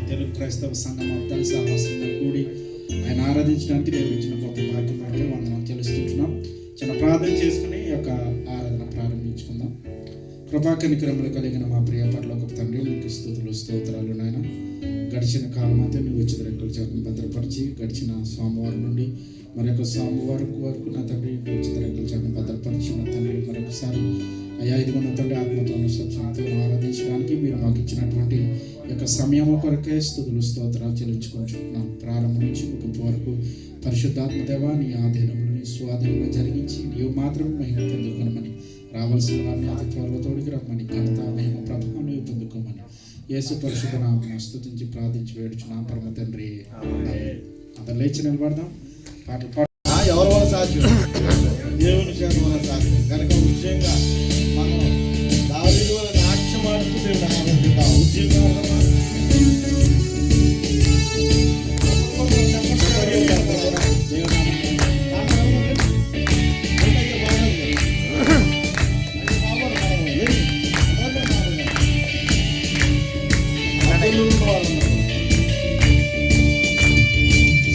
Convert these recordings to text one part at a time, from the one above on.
తెలుగు క్రైస్తవ సంఘం అంతా సాహసంగా కూడి ఆయన ఆరాధించడానికి దేవుడు ఇచ్చిన గొప్ప భాగ్యం బట్టి వందనం తెలుస్తుంటున్నాం. చిన్న ప్రార్థన చేసుకుని ఈ యొక్క ఆరాధన ప్రారంభించుకుందాం. కృపాకనికరములు కలిగిన మా ప్రియ పరలోకపు తండ్రి, మీకు స్తుతులు స్తోత్రాలు నాయన. గడిచిన కాలం అయితే నువ్వు వచ్చిన రెక్కల చేతను భద్రపరిచి గడిచిన సోమవారం నుండి మరొక సోమవారం వరకు నా తండ్రి వచ్చిన రెక్కల చేతను భద్రపరిచి నా తండ్రి మరొకసారి అయ్యా ఇదిగో నా తండ్రి ఆత్మతోను సత్యంతో ఆరాధించడానికి మీరు మాకు ఇచ్చినటువంటి యొక్క సమయం కొరకే స్తుతులు స్తోత్రాలు చెల్లించుకుంటున్నాం. ప్రారంభం నుంచి ముగింపు వరకు పరిశుద్ధాత్మ దేవా నీ ఆధీనంలో నీ స్వాధీనంలో జరిగించి నీవు మాత్రం మహిమ పొందుకోనమని, రావాల్సిన వారిని అతి త్వరలో తోడికి రమ్మని, ఘనత మహిమ ప్రభావం నీవు పొందుకోమని యేసు పరిశుద్ధ నామమున స్తుతించి ప్రార్థించి వేడుచున్నాం పరమ తండ్రి. అందరు లేచి నిలబడదాం. పాటలు ఎవరి వల్ల సాధ్యం? దేవుని చేత వల్ల సాధ్యం. కనుక ముఖ్యంగా మనం దావీదు వల్ల నాట్యం ఆడుతూ దేవుడు ఆనందిద్దాం. ఉద్యోగాలు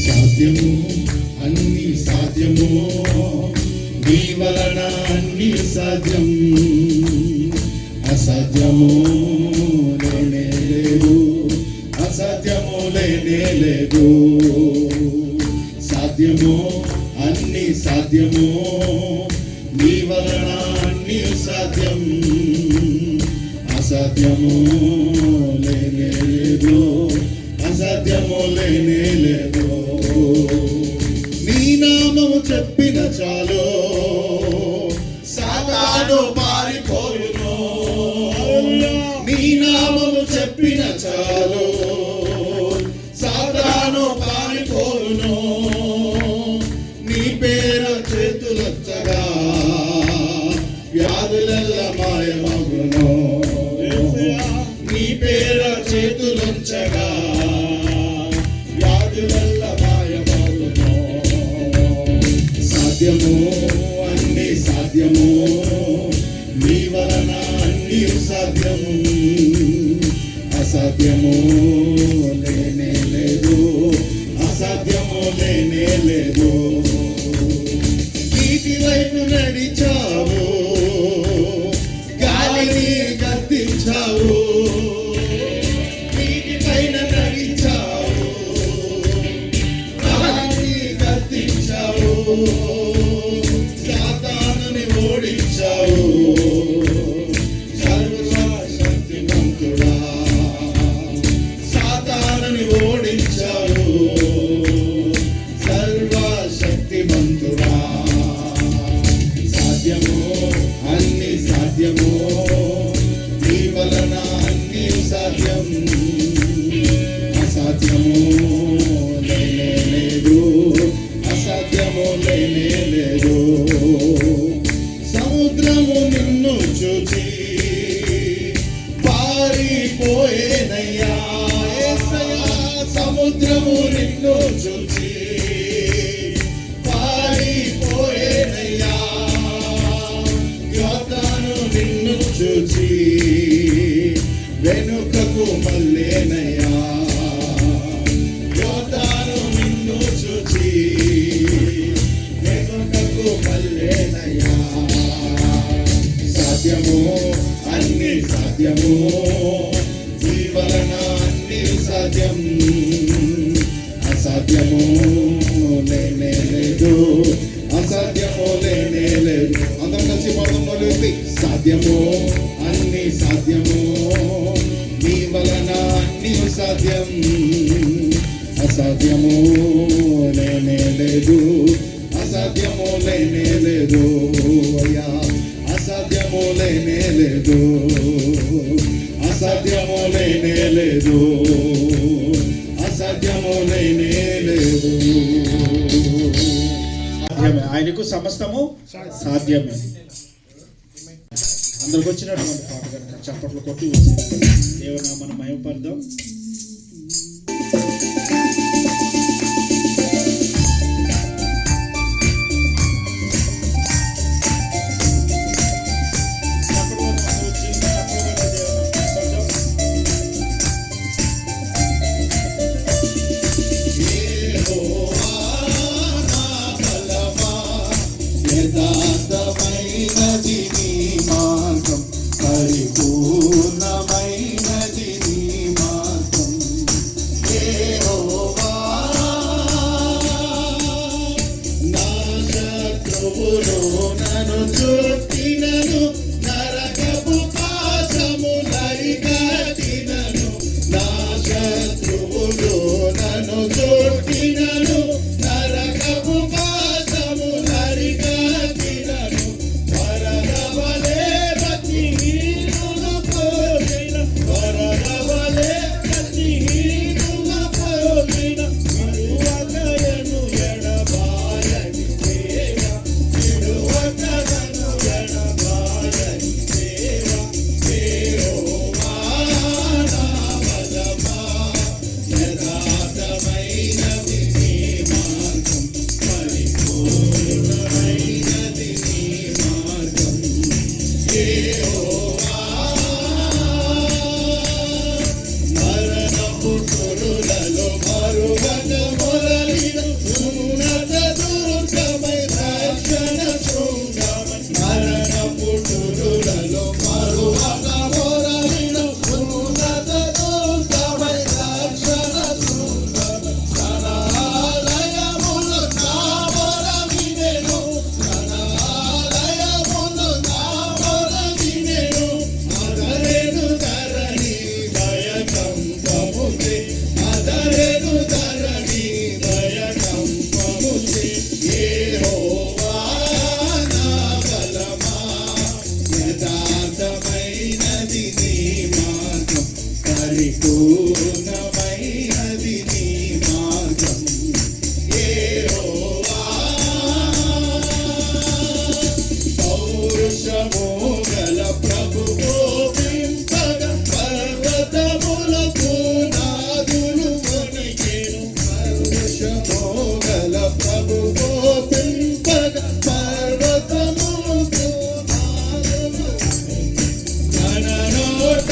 సాధ్యము అన్ని సాధ్యము, నీ వలన అన్ని సాధ్యం. అసాధ్యము లేనే లేదు, అసాధ్యము లేనే లేదు. సాధ్యము అన్ని సాధ్యము, నీ వలన అన్ని సాధ్యం. అసాధ్యము లేనే లేదు, అసాధ్యము లేనే లేదు. నీ నామము చెప్పిన చాలు, సాతాను పారిపోయును. నీ నామము చెప్పిన చాలు, సాతాను పారిపోయును. నీ పేర చేతులొచ్చగా వ్యాధులెల్ల మాయమగును. నీ పేర చేతులొచ్చగా వ్యాధులెల్ల మాయమగును. సాధ్యము అన్ని సాధ్యము, నీ వలన అన్ని సాధ్యము. అసాధ్యము లేనే లేదు, అసాధ్యము లేనే లేదు. నీటి వైపు నడిచావు, గాలిని గద్దించావు. నీటి పైన నడిచావు, గాలిని గద్దించావు. సాతానుని ఓడించావు. సర్వశక్తిమంతుడా, సాతానుని ఓడించావు. సర్వశక్తిమంతుడా, సాధ్యము అన్ని సాధ్యము, నీ వలన అన్ని సాధ్యం. అసాధ్యము లేనే లేదు, అసాధ్యము లేనే లేదు. సముద్రము నిన్ను చూచి పారిపోయేనయ్యా. యేసయ్యా, సముద్రము నిన్ను చూచి పారిపోయేనయ్యా. యోర్దాను నిన్ను చూచి వెనుకకు మళ్ళేనయ్యా. యోర్దాను నిన్ను చూచి వెనుకకు మళ్ళేనయ్యా. సాధ్యము అన్ని సాధ్యము, నీ వలన అన్ని సాధ్యం. అసాధ్యము లేనే లేదు, అసాధ్యము లేనే లేదు. అందరం కలిసి పడదాం. మొదలు సాధ్యము అన్ని సాధ్యము, నీ వలన అన్ని సాధ్యం. అసాధ్యము లేనే లేదు, అసాధ్యము లేనే లేదు. అయ్యా, అసాధ్యము లేనే లేదు, అసాధ్యము లేనే లేదు, అసాధ్యము లేనే లేదు. ఆయనకు సమస్తము సాధ్యమే. అందరికి వచ్చినటువంటి పాట కనుక చప్పట్లు కొట్టి వచ్చి దేవునామమున మహిమపడదాం. మరణపు కురులలో మరువన మొరలిన ఉన్నత దుర్గమై రక్షణ శృంగమై మరణపు కురులలో మరువన మొరలిన ఉన్నత దుర్గమై రక్షణ శృంగమై ధనాలయములు నా మొర వినెను ధనాలయములు నా మొర వినెను అదరెను ధరణి భయకంపముచే అదరెను ధరణి భయకంపముచే యెహోవా నా బలమా యథార్థమైనది నీ మార్గం పరిపూర్ణమైనది నీ మార్గం యెహోవా పౌరుషము గల ప్రభువో పింపగ పర్వతములకు నాదులు వణికెను పౌరుషము గల ప్రభువో పింపగ పర్వతములకు నాదులు తన నోట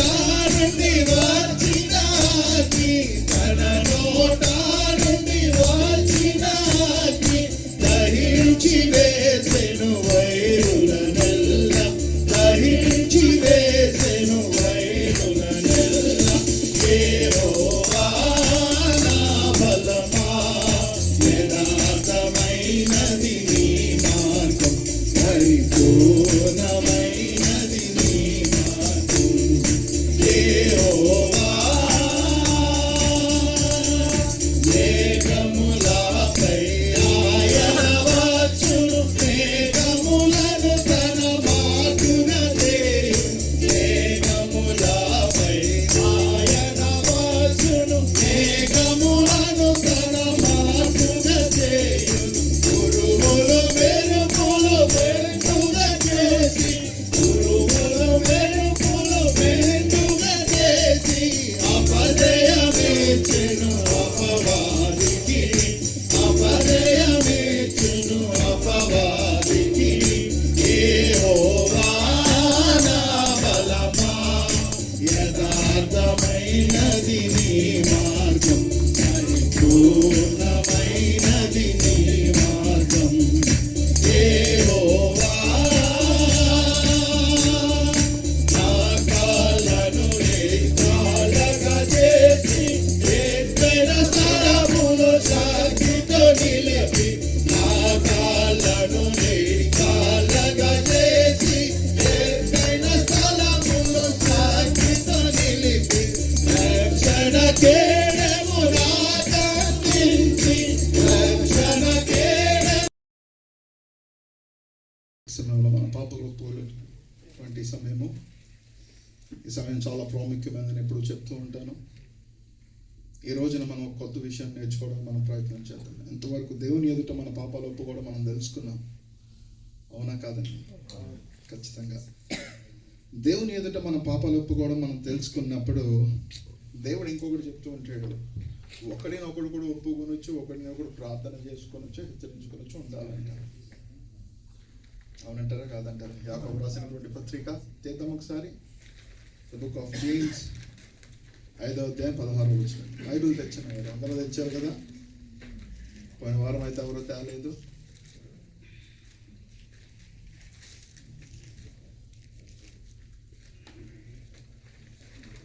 నుండి వచ్చిన అగ్ని తన నోట నుండి వచ్చిన అగ్ని దహించి వేసెను వైరులనెల్ల దహించి వేసెను వైరులనెల్ల యెహోవా నా బలమా యథార్థమైనది నీ మార్గం పరిపూర్ణమైనది నీ మార్గం యెహోవా మేఘములపై ఆయన వచ్చును మేఘములను తన మాటున చేయు మేఘములపై ఆయన వచ్చును మేఘములను తన మాటున చేయు ఉరుములు మెరుపులు వెంటుగా చేసి ఉరుములు మెరుపులు వెంటుగా చేసి అపజయమిచ్చెను అపవాదికి అపజయమిచ్చెను అపవాదికి యెహోవా నా బలమా యథార్థమైనది నీ మార్గం పరిపూర్ణమైనది నీ మార్గం యెహోవా నా కాళ్ళను ఎత్తాలగా చేసి ఎత్తైన స్థలములో సాగితో నిలిపి నా కాళ్ళను ఎత్తాలగా చేసి ఎత్తైన స్థలములో సాగితో నిలిపి రక్షణ కేడము నాకందించి రక్షణ కేడము సమయంలో మన పాపలు ఒప్పుకోలేటువంటి సమయము. ఈ సమయం చాలా ప్రాముఖ్యమైనదని ఎప్పుడు చెప్తూ ఉంటాను. ఈ రోజున మనం ఒక కొత్త విషయాన్ని నేర్చుకోవడానికి మనం ప్రయత్నం చేద్దాం. ఎంతవరకు దేవుని ఎదుట మన పాపాలు ఒప్పుకోవడం మనం తెలుసుకున్నాం, అవునా కాదండి? ఖచ్చితంగా దేవుని ఎదుట మన పాపాలు ఒప్పుకోవడం మనం తెలుసుకున్నప్పుడు దేవుడు ఇంకొకటి చెప్తూ ఉంటాడు, ఒకడినొకడు కూడా ఒప్పుకొనొచ్చు, ఒకడినొకడు ప్రార్థన చేసుకొనొచ్చు, హెచ్చరించుకొనొచ్చు ఉండాలంటారు. అవునంటారా కాదంటారా? యాకోబు రాసినటువంటి పత్రిక చేద్దాం ఒకసారి. ద బుక్ ఆఫ్ జేమ్స్ 5వ అధ్యాయం 16వ వచనం. బైబిల్ తెచ్చిన కదా, అందరూ తెచ్చారు కదా. పోయిన వారం అయితే ఎవరో తేలేదు.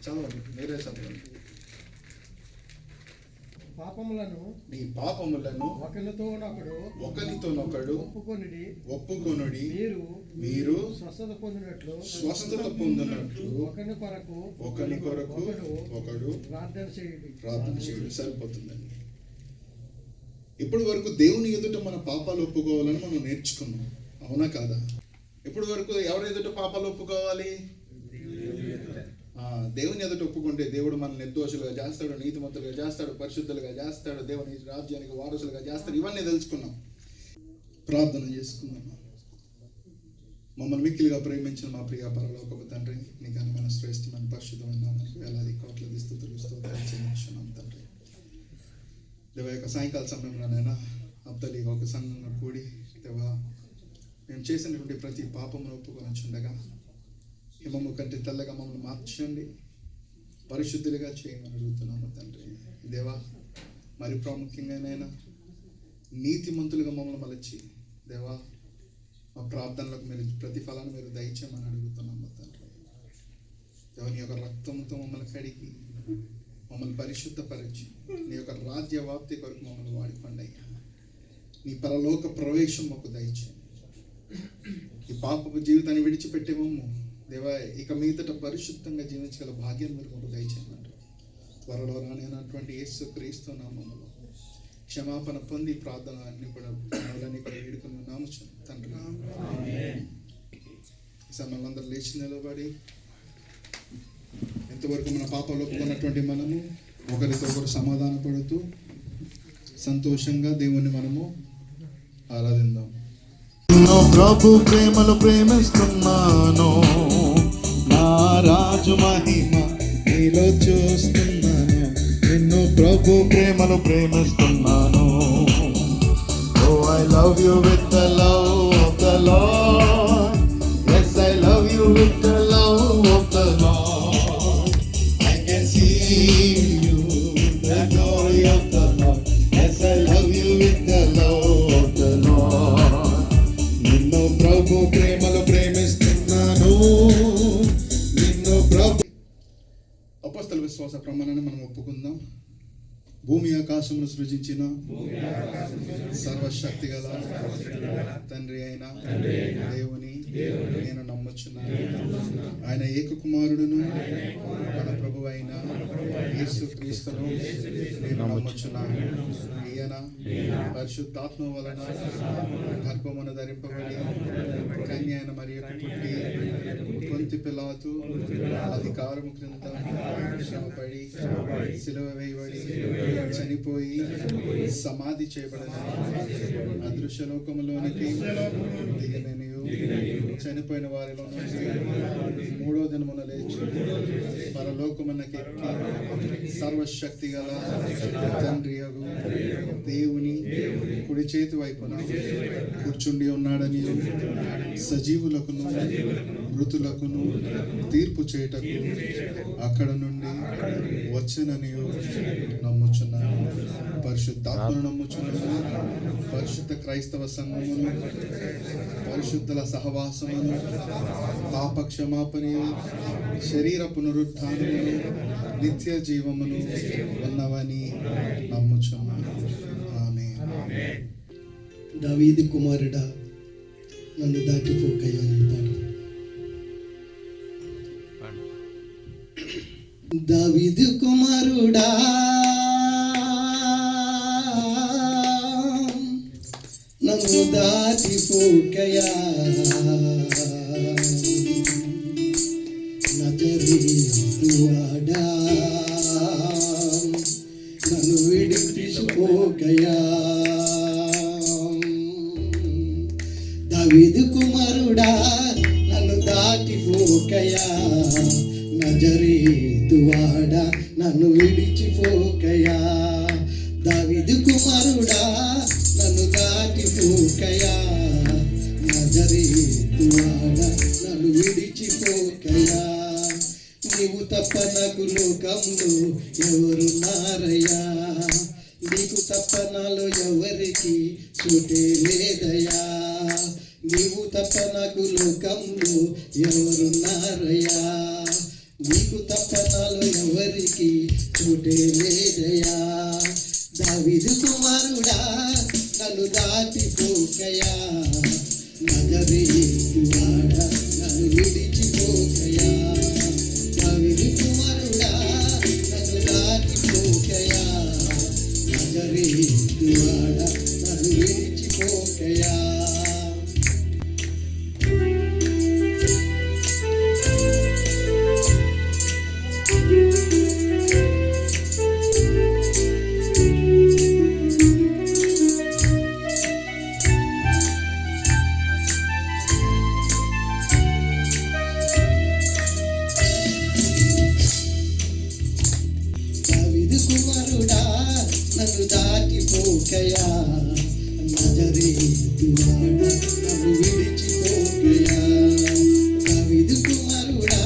చదవండి, మీరే చదవండి. పాపములను నీ పాపములను ఒకరితోనొకడు ఒప్పుకొనుడి, మీరు స్వస్థత పొందినట్లు ఒకరి కొరకు ఒకడు ప్రార్థన చేయుడి. సరిపోతుందండి. ఇప్పటి వరకు దేవుని ఎదుట మన పాపాలు ఒప్పుకోవాలని మనం నేర్చుకున్నాం, అవునా కాదా? ఇప్పటి వరకు ఎవరి ఎదుట పాపాలు ఒప్పుకోవాలి? దేవుని ఎదుట ఒప్పుకుంటే దేవుడు మన నిర్దోషులుగా చేస్తాడు, నీతిమంతులుగా చేస్తాడు, పరిశుద్ధులుగా చేస్తాడు, దేవుని రాజ్యానికి వారసులుగా చేస్తాడు. ఇవన్నీ తెలుసుకున్నాం. ప్రార్థన చేసుకున్నాం. మమ్మల్ని మిక్కిలిగా ప్రేమించిన మా ప్రియ పరలోకపు తండ్రి, నీ ఘనమైన శ్రేష్టమైన పరిశుద్ధమైన నామానికి వేలాది కోట్ల స్తుతులు స్తోత్రాలు చెల్లించున్నాం తండ్రి. దేవ యొక్క సాయంకాల సమయంలోనైనా అబ్దలీగా ఒక సంఘంలో కూడి దేవా మేము చేసినటువంటి ప్రతి పాపమును ఒప్పుకొని చుండగా హిమము కంటే తెల్లగా మమ్మల్ని మార్చండి, పరిశుద్ధులుగా చేయమని అడుగుతున్నాము తండ్రి. దేవా, మరి ప్రాముఖ్యంగానైనా నీతిమంతులుగా మమ్మల్ని మలచి దేవా, మా ప్రార్థనలకు మీరు ప్రతిఫలాన్ని మీరు దయచేయమని అడుగుతున్నాము తండ్రి. దేవుని యొక్క రక్తంతో మమ్మల్ని కడిగి మమ్మల్ని పరిశుద్ధపరిచి నీ యొక్క రాజ్య వ్యాప్తి కొరకు మమ్మల్ని వాడుకోండి అయ్యా. నీ పరలోక ప్రవేశం మాకు దయచేయండి. ఈ పాపపు జీవితాన్ని విడిచిపెట్టేమమ్ము దేవా, ఇక మీదట పరిశుద్ధంగా జీవించగల భాగ్యం మీరు మాకు దయచేయమంటారు. త్వరలో రానైనటువంటి యేసు క్రీస్తు నామములో క్షమాపణ పొంది ప్రార్థన అన్ని కూడా వేడుకొని ఉన్నాము తండ్రి. ఈ సమయంలో అందరూ లేచి నిలబడి ఎంతవరకు మన పాపాలు ఒప్పుకున్నటువంటి మనము ఒకరితో ఒకరు సమాధాన పడుతూ సంతోషంగా దేవుణ్ణి మనము ఆరాధిద్దాం. ప్రభు ప్రేమలో ప్రేమిస్తున్నాను, నా రాజు మహిమ నీలో చూస్తున్నాను. నిన్ను ప్రభు ప్రేమలో ప్రేమిస్తున్నాను. Oh I love you with the love of the Lord. yes I love you with the love of the Lord. I can see you the glory of the Lord. yes I love you with the love of the Lord. నిన్ను ప్రభు ప్రేమలో ప్రేమిస్తున్నాను, నిన్ను ప్రభు. అపొస్తలుల విశ్వాస ప్రమాణాన్ని మనం ఒప్పుకుందాం. భూమి ఆకాశమును సృజించిన సర్వశక్తి గల తండ్రి అయిన దేవుని నేను నమ్ముచున్నాను. ఆయన ఏకకుమారుడును మన ప్రభు అయిన యేసు క్రీస్తును నేను నమ్ముచున్నాను. ఈయన పరిశుద్ధాత్మ వలన గర్భమును ధరింపబడి కన్య అయిన మరియకు పుట్టి పొంతి పిలాతు అధికారము క్రింద శ్రమపడి సిలువ వేయబడి చనిపోయి సమాధి చేయబడిన అదృశ్య లోకములోనికి దిగననియు చనిపోయిన వారిలో నుండి మూడో దినమున లేచి పరలోకమునకి ఎక్కి సర్వశక్తి గల తండ్రియగు దేవుని కుడి చేతి వైపున కూర్చుండి ఉన్నాడని సజీవులకును మృతులకును తీర్పు చేయుటకు అక్కడ నుండి వచ్చనని నమ్ముచున్నాను. పరిశుద్ధాత్మను నమ్ముచున్నాను. పరిశుద్ధ క్రైస్తవ సంఘమును, పరిశుద్ధుల సహవాసమును, పాప క్షమాపణయు, శరీర పునరుత్థానమును, నిత్య జీవమును ఉన్నవని నమ్ముచున్నాను. ఆమేన్. దావీదు కుమారుడా నన్ను దాటిపోకయ్యా నీ పాట. దావీదు కుమారుడా నన్ను దాటిపోకయ్యా, నజరేయువాడా నన్ను విడిపించుకోకయ్యా. దావీదు కుమారుడా నన్ను దాటిపోకయ్యా, నజరేయువాడా నన్ను విడిచిపోకయ్యా. దావీదు కుమారుడా నన్ను దాటిపోకయ్యా, నజరేయువాడా నన్ను విడిచిపోకయ్యా. నీవు తప్ప నాకు లోకంలో ఎవరున్నారయ్యా, నీకు తప్ప నాలో ఎవరికి చోటే లేదయ్యా. నీవు తప్ప నాకు లోకంలో ఎవరున్నారయ్యా, నీకు తప్ప నాలో ఎవరికి చోటే లేదయ్యా. దావీదు కుమారుడా నన్ను దాటిపోకయ్యా, నజరేయువాడా నన్ను విడిచిపోకయ్యా. దావీదు కుమారుడా నన్ను దాటిపోకయ్యా, నజరేయువాడా నన్ను విడిచిపోకయ్యా. దావీదు కుమారుడా నన్ను దాటిపోకయ్యా, నజరేయువాడా నన్ను విడిచిపోకయ్యా. దావీదు కుమారుడా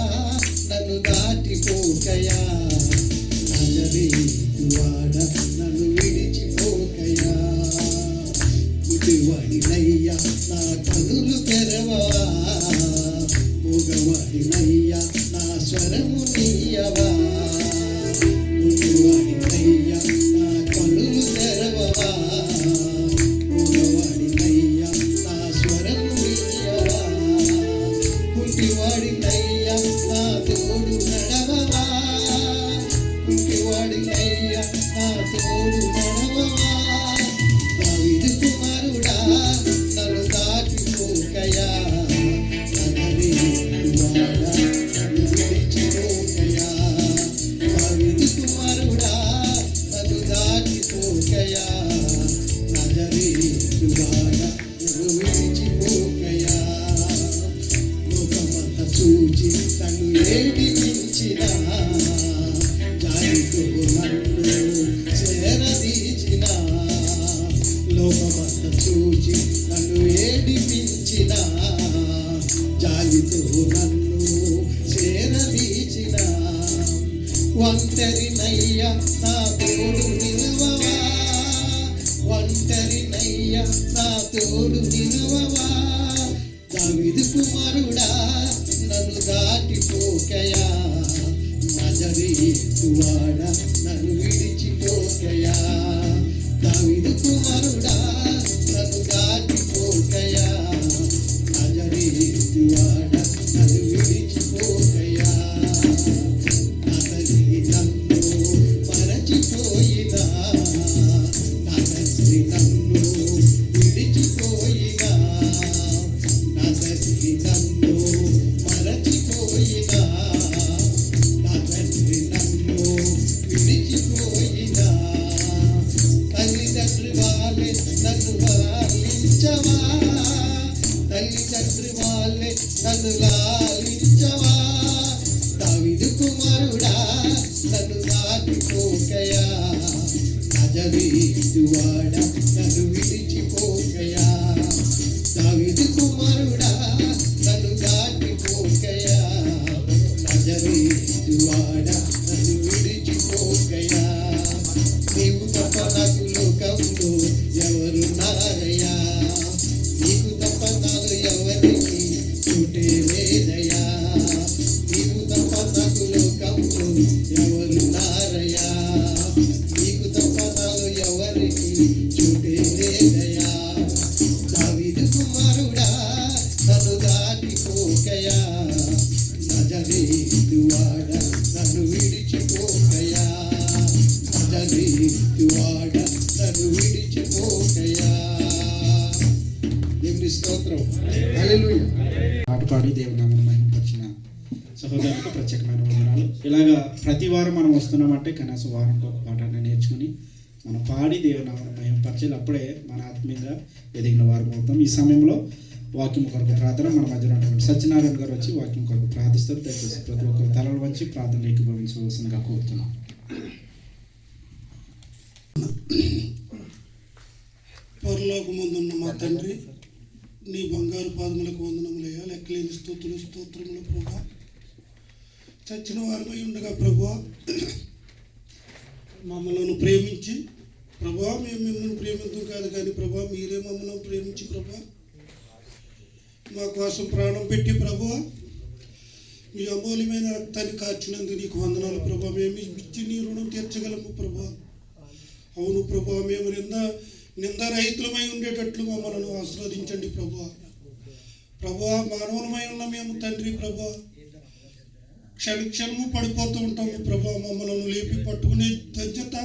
ముందువాడినయ్యా నా స్వరము నీయవా ముందువాడినయ్యా నా కనులు తెరవవా ముందువాడినయ్యా నా స్వరము నీయవా కుంటివాడినయ్యా నా తోడు నడవవా కుంటివాడినయ్యా నా తోడు నడవవా దావీదు కుమారుడా నన్ను దాటిపోకయా నజరేయువాడా నన్ను విడిచిపోకయా దావీదు కుమారుడా నన్ను దాటిపోకయా నజరేయువాడా నన్ను విడిచిపోకయా లోకమంతా చూచి నన్ను ఏడిపించిన జాలితో నన్ను చేరదీచిన లోకమంతా చూచి నన్ను ఏడిపించిన జాలితో నన్ను చేరదీచిన ఒంటరినయ్యా నా తోడు నిలవవా ఒంటరినయ్యా నా తోడు నిలవవా దావీదు కుమారుడా నన్ను దాటిపోకయా నజరేయువాడా నన్ను విడిచిపోకయా దావీదు కుమారుడా నన్ను దాటిపోకయా నజరేయువాడా నన్ను విడిచిపోకయా నా తల్లి నన్ను మరచిపోయినా నా తండ్రి నన్ను విడిచిపోయినా నా తల్లి నన్ను మరచిపోయినా నా తండ్రి నన్ను విడిచిపోయినా తల్లిదండ్రి వాళ్ళే నన్ను లాలించవా తల్లిదండ్రి వాళ్ళే నన్ను లాలించవా దావీదు కుమారుడా నన్ను దాటిపోకయా నజరేయువాడా నన్ను విడిచిపోకయా దావీదు కుమారుడా నన్ను దాటిపోకయా నజరేయువాడా నన్ను విడిచిపోకయా నీవు తప్ప నాకు లోకంలో ఎవరున్నారయ్యా నీకు తప్ప నాకు ఎవరికి చోటే లేదయ్యా నీకు తప్ప నాకు లోకంలో ఎవరున్నారయ్యా నీకు తప్ప నాకు ఎవరికి చోటే లేదయ్యా దావీదు కుమారుడా నన్ను దాటిపోకయా నజరేయువాడా నన్ను విడిచిపోకయా నజరేయువాడా నన్ను విడిచిపోకయా దేవుని స్తోత్రం హల్లెలూయా పాట పాడి దేవుని నామమును మహిమపరిచిన సహోదరులకు ప్రత్యేకమైన వందనాలు. ఇలాగా ప్రతి వారం మనం వస్తున్నామంటే కనీసం వారంకి ఒక పాఠాన్ని నేర్చుకుని మనం పాడి దేవుని నామమును మహిమపరిచేది అప్పుడే మన ఆత్మీయంగా ఎదిగిన వారం అవుతాం. ఈ సమయంలో వాక్యం కొరకు ప్రార్థన మన మధ్యలో ఉన్నటువంటి సత్యనారాయణ గారు వచ్చి వాక్యం కొరకు ప్రార్థిస్తారు. దయచేసి ప్రతి ఒక్కరు తలలు వంచి ప్రార్థన ఏకీభవించవలసిందిగా కోరుతున్నాం. పరలోకమందున్న మా తండ్రి, నీ బంగారు పాదములకు వందనములయ్యా. లెక్కలేని స్తోత్రములు ప్రభా. చచ్చిన వారమై ఉండగా ప్రభా మమ్మల్ని ప్రేమించి ప్రభా, మేము మిమ్మల్ని ప్రేమించడం కాదు కానీ ప్రభా మీరే మమ్మల్ని ప్రేమించి ప్రభా మా కోసం ప్రాణం పెట్టి ప్రభా మీ అమూల్యమైన రక్తాన్ని కార్చినందుకు నీకు వందనాలు ప్రభా. మేము ఇచ్చి నీ రుణం తీర్చగలము ప్రభా. అవును ప్రభా, మేము నిందారహితులమై ఉండేటట్లు మమ్మల్ని ఆశీర్వదించండి ప్రభా. ప్రభా, మానవులమై ఉన్న మేము తండ్రి ప్రభా క్షణము పడిపోతూ ఉంటాము ప్రభా. మమ్మల్ని లేపి పట్టుకునే ధన్యత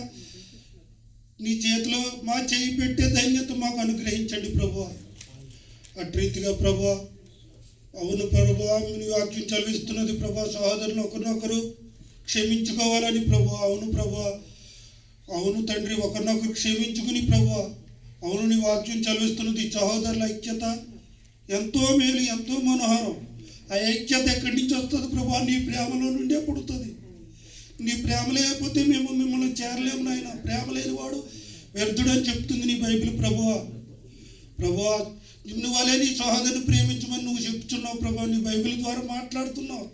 నీ చేతిలో మా చేయి పెట్టే ధన్యత మాకు అనుగ్రహించండి ప్రభా. అటు రీతిగా ప్రభా, అవును ప్రభా, మీ వాక్యం చదివిస్తున్నది ప్రభా, సహోదరులు ఒకరినొకరు క్షమించుకోవాలని ప్రభా. అవును ప్రభా, అవును తండ్రి, ఒకరినొకరు క్షమించుకుని ప్రభా. అవును నీ వాక్యం చదివిస్తున్నది సహోదరుల ఐక్యత ఎంతో మేలు, ఎంతో మనోహరం. ఆ ఐక్యత ఎక్కడి నుంచి వస్తుంది ప్రభా? నీ ప్రేమలో నుండే పుడుతుంది. నీ ప్రేమ లేకపోతే మేము మిమ్మల్ని చేరలేము నాయన. ప్రేమ లేనివాడు వ్యర్థుడని చెప్తుంది నీ బైబిల్ ప్రభువా. ప్రభువా, నిన్ను వలే నీ సహోదరుని ప్రేమించమని నువ్వు చెప్తున్నావు ప్రభా. నీ బైబిల్ ద్వారా మాట్లాడుతున్నావు.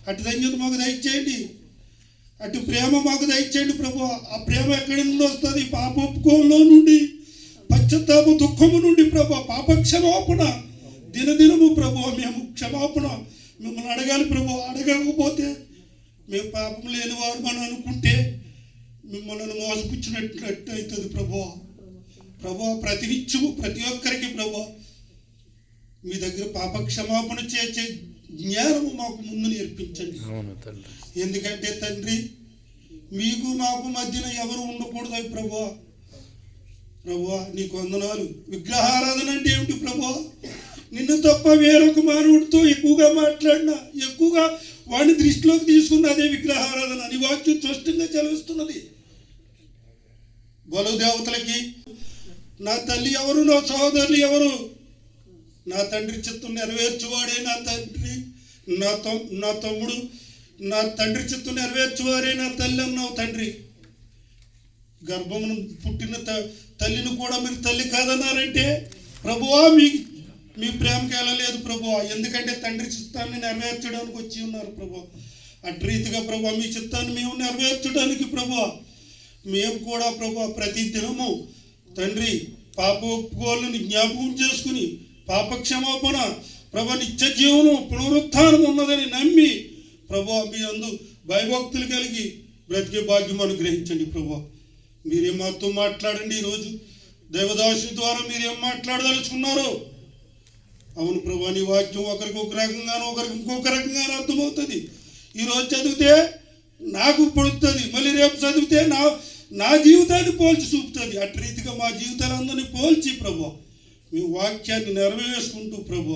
అటు ధన్యత మాకు దయచేయండి, అటు ప్రేమ మాకు దయచేయండి ప్రభు. ఆ ప్రేమ ఎక్కడి నుండి వస్తుంది? పాప ఒప్పుకోలో నుండి, పశ్చాత్తాప దుఃఖము నుండి ప్రభు. పాప క్షమాపణ దినదినము ప్రభు, మేము క్షమాపణ మిమ్మల్ని అడగాలి ప్రభు. అడగకపోతే మేము పాపం లేని వారు మనం అనుకుంటే మిమ్మల్ని మోసపుచ్చినట్టు అవుతుంది ప్రభు. ప్రతి నిత్యము ప్రతి ఒక్కరికి ప్రభు మీ దగ్గర పాప క్షమాపణ చేసే జ్ఞానము మాకు ముందు నేర్పించండి. ఎందుకంటే తండ్రి మీకు మాకు మధ్యన ఎవరు ఉండకూడదు ప్రభువా. నీకు వందనాలు. విగ్రహారాధన అంటే ఏమిటి ప్రభువా? నిన్ను తప్ప వేరొక మానవుడితో ఎక్కువగా మాట్లాడినా, ఎక్కువగా వాడిని దృష్టిలోకి తీసుకున్న అదే విగ్రహారాధన అని వాక్యం స్పష్టంగా చదివిస్తున్నది. బలు దేవతలకి నా తల్లి ఎవరు, నా సహోదరులు ఎవరు? నా తండ్రి చిత్తం నెరవేర్చువాడే నా తండ్రి, నా తమ్ముడు. నా తండ్రి చిత్తం నెరవేర్చువారే నా తల్లి అన్నావు తండ్రి. గర్భమును పుట్టిన తల్లిని కూడా మీరు తల్లి కాదన్నారంటే ప్రభువా మీ ప్రేమకి వెళ్ళలేదు ప్రభువా. ఎందుకంటే తండ్రి చిత్తాన్ని నెరవేర్చడానికి వచ్చి ఉన్నారు ప్రభువా. అటు రీతిగా ప్రభువా మీ చిత్తాన్ని మేము నెరవేర్చడానికి ప్రభువా మేము కూడా ప్రభువా ప్రతి దినము తండ్రి పాప ఒప్పుకోళ్ళని జ్ఞాపకం చేసుకుని పాప క్షమాపణ ప్రభు నిత్య జీవనం పునరుత్థానం ఉన్నదని నమ్మి ప్రభువా మీ అందు భయభక్తులు కలిగి బ్రతికే భాగ్యం అనుగ్రహించండి ప్రభువా. మీరేం మాతో మాట్లాడండి. ఈరోజు దేవదాసు ద్వారా మీరేం మాట్లాడదలుచుకున్నారో. అవును ప్రభా, నీ వాక్యం ఒకరికి ఒక రకంగానో ఒకరికి ఇంకొక రకంగానో అర్థమవుతుంది. ఈరోజు చదివితే నాకు పడుతుంది, మళ్ళీ రేపు చదివితే నా జీవితాన్ని పోల్చి చూపుతుంది. అటు రీతిగా మా జీవితాలందరినీ పోల్చి ప్రభు మీ వాక్యాన్ని నెరవేర్చుకుంటూ ప్రభు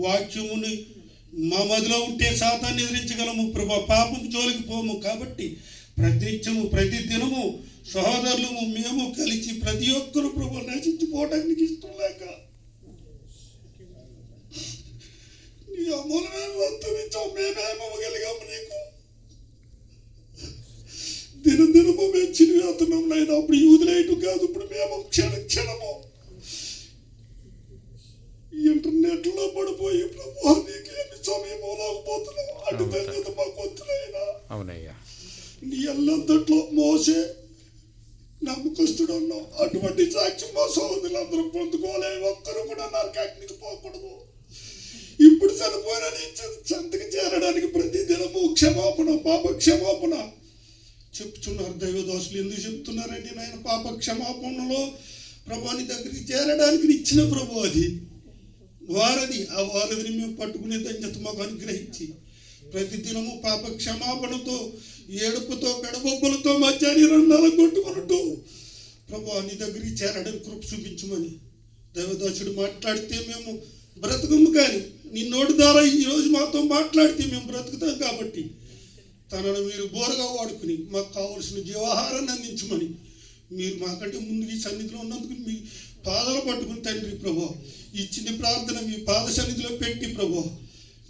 వాక్యముని మా మదిలో ఉంటే సాతాన్ని ఎదిరించగలము ప్రభు. పాపం జోలికి పోము. కాబట్టి ప్రతినిత్యము ప్రతి దినము సహోదరులము మేము కలిసి ప్రతి ఒక్కరు ప్రభు నశించిపోవడానికి ఇష్టం లేక నీ అమూలమైన వంతునిచ్చో మేమేమగలిగాము నీకు. దినదినము మేము చిరివేతనం లేదు. అప్పుడు యూదులేయటం కాదు, ఇప్పుడు మేము క్షణము ఇంటర్నెట్లో పడిపోయి ప్రభు నీకు ఎన్ని సమయం లేకపోతున్నాం. అటు ధన్యత మాకు వద్దులైనా అవునయ్యా. నీ ఎల్లంతట్లో మోసే నమ్మకస్తుడు ఉన్నావు. అటువంటి సాక్ష్యం మా సోదరులందరూ పొందుకోలేదు. ఒక్కరు కూడా నరకాగ్నికి పోకూడదు. ఇప్పుడు చనిపోయిన నీ చెంతకి చేరడానికి ప్రతి దినము క్షమాపణ, పాప క్షమాపణ చెప్తున్నారు. దైవదోషులు ఎందుకు చెప్తున్నారండి నాయన? పాప క్షమాపణలో ప్రభుని దగ్గరికి చేరడానికి ఇచ్చిన ప్రభు అది వారధి. ఆ వారధిని మేము పట్టుకునే ధన్యత మాకు అనుగ్రహించి ప్రతి దినము పాప క్షమాపణతో, ఏడుపుతో, పెడబొబ్బలతో మధ్యాహ్నం రండాలను కొట్టుకున్నట్టు ప్రభు నీ దగ్గరికి చేరడానికి కృప చూపించమని దైవదాసుడు మాట్లాడితే మేము బ్రతకము. కానీ నీ నోటి ద్వారా ఈరోజు మాతో మాట్లాడితే మేము బ్రతుకుతాం. కాబట్టి తనను మీరు బోరగా వాడుకుని మాకు కావలసిన జీవాహారాన్ని అందించమని మీరు మాకంటే ముందు ఈ సన్నిధిలో ఉన్నందుకు మీ పాదాలు పట్టుకుని తండ్రి ప్రభు ఈ చిన్న ప్రార్థన మీ పాద సన్నిధిలో పెట్టి ప్రభు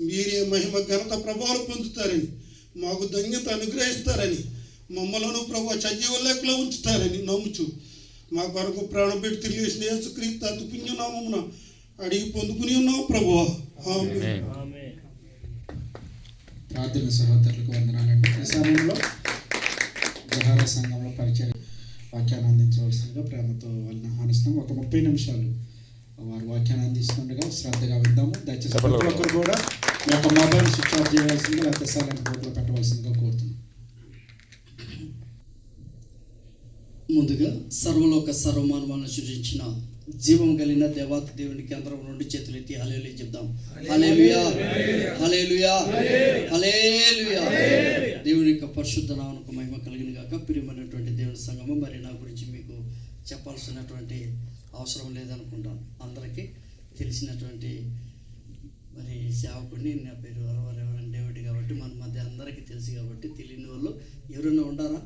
మీరే మహిమ ఘనత ప్రభావాలు పొందుతారని, మాకు ధన్యత అనుగ్రహిస్తారని, మమ్మలను ప్రభు సజీవ లెక్కలో ఉంచుతారని నమ్ముచు మా కొరకు ప్రాణం పెట్టి తెలియజేసిన యేసుక్రీస్తు అతి పుణ్యనామమున అడిగి పొందుకుని ఉన్నాం ప్రభు. ప్రార్థన సహోదరులకు వందనాలండి. ఈ సమయంలో విహార సంఘంలో పరిచయం వాక్యాన్ని అందించవలసిందిగా ప్రేమతో వాళ్ళని ఆహ్వానిస్తాం. ఒక 30 నిమిషాలు వారు వాక్యాన్ని అందిస్తుండగా శ్రద్ధగా విందాము. దయచేసి ప్రతి ఒక్కరు కూడా మీ యొక్క మొబైల్ స్విచ్ ఆఫ్ చేయవలసిందిగా లేకపోతే సైలెంట్ బోర్డులో పెట్టవలసిందిగా కోరుతున్నాం. ముందుగా సర్వలోక సర్వమానవాలను సృజించిన జీవం కలిగిన దేవాతి దేవునికి అందరం 2 చేతులెత్తి హల్లెలూయా చెప్దాం. హల్లెలూయా, హల్లెలూయా, హల్లెలూయా. దేవుని యొక్క పరిశుద్ధ నామమునకు మహిమ కలిగిన గాక. ప్రియమైనటువంటి దేవుని సంఘము, మరి నా గురించి మీకు చెప్పాల్సినటువంటి అవసరం లేదనుకుంటాను. అందరికీ తెలిసినటువంటి మరి సేవకుడిని. నా పేరు రెవరెండ్ డేవిడ్ కాబట్టి మన మధ్య అందరికీ తెలుసు. కాబట్టి తెలియని వాళ్ళు ఎవరైనా ఉండారా?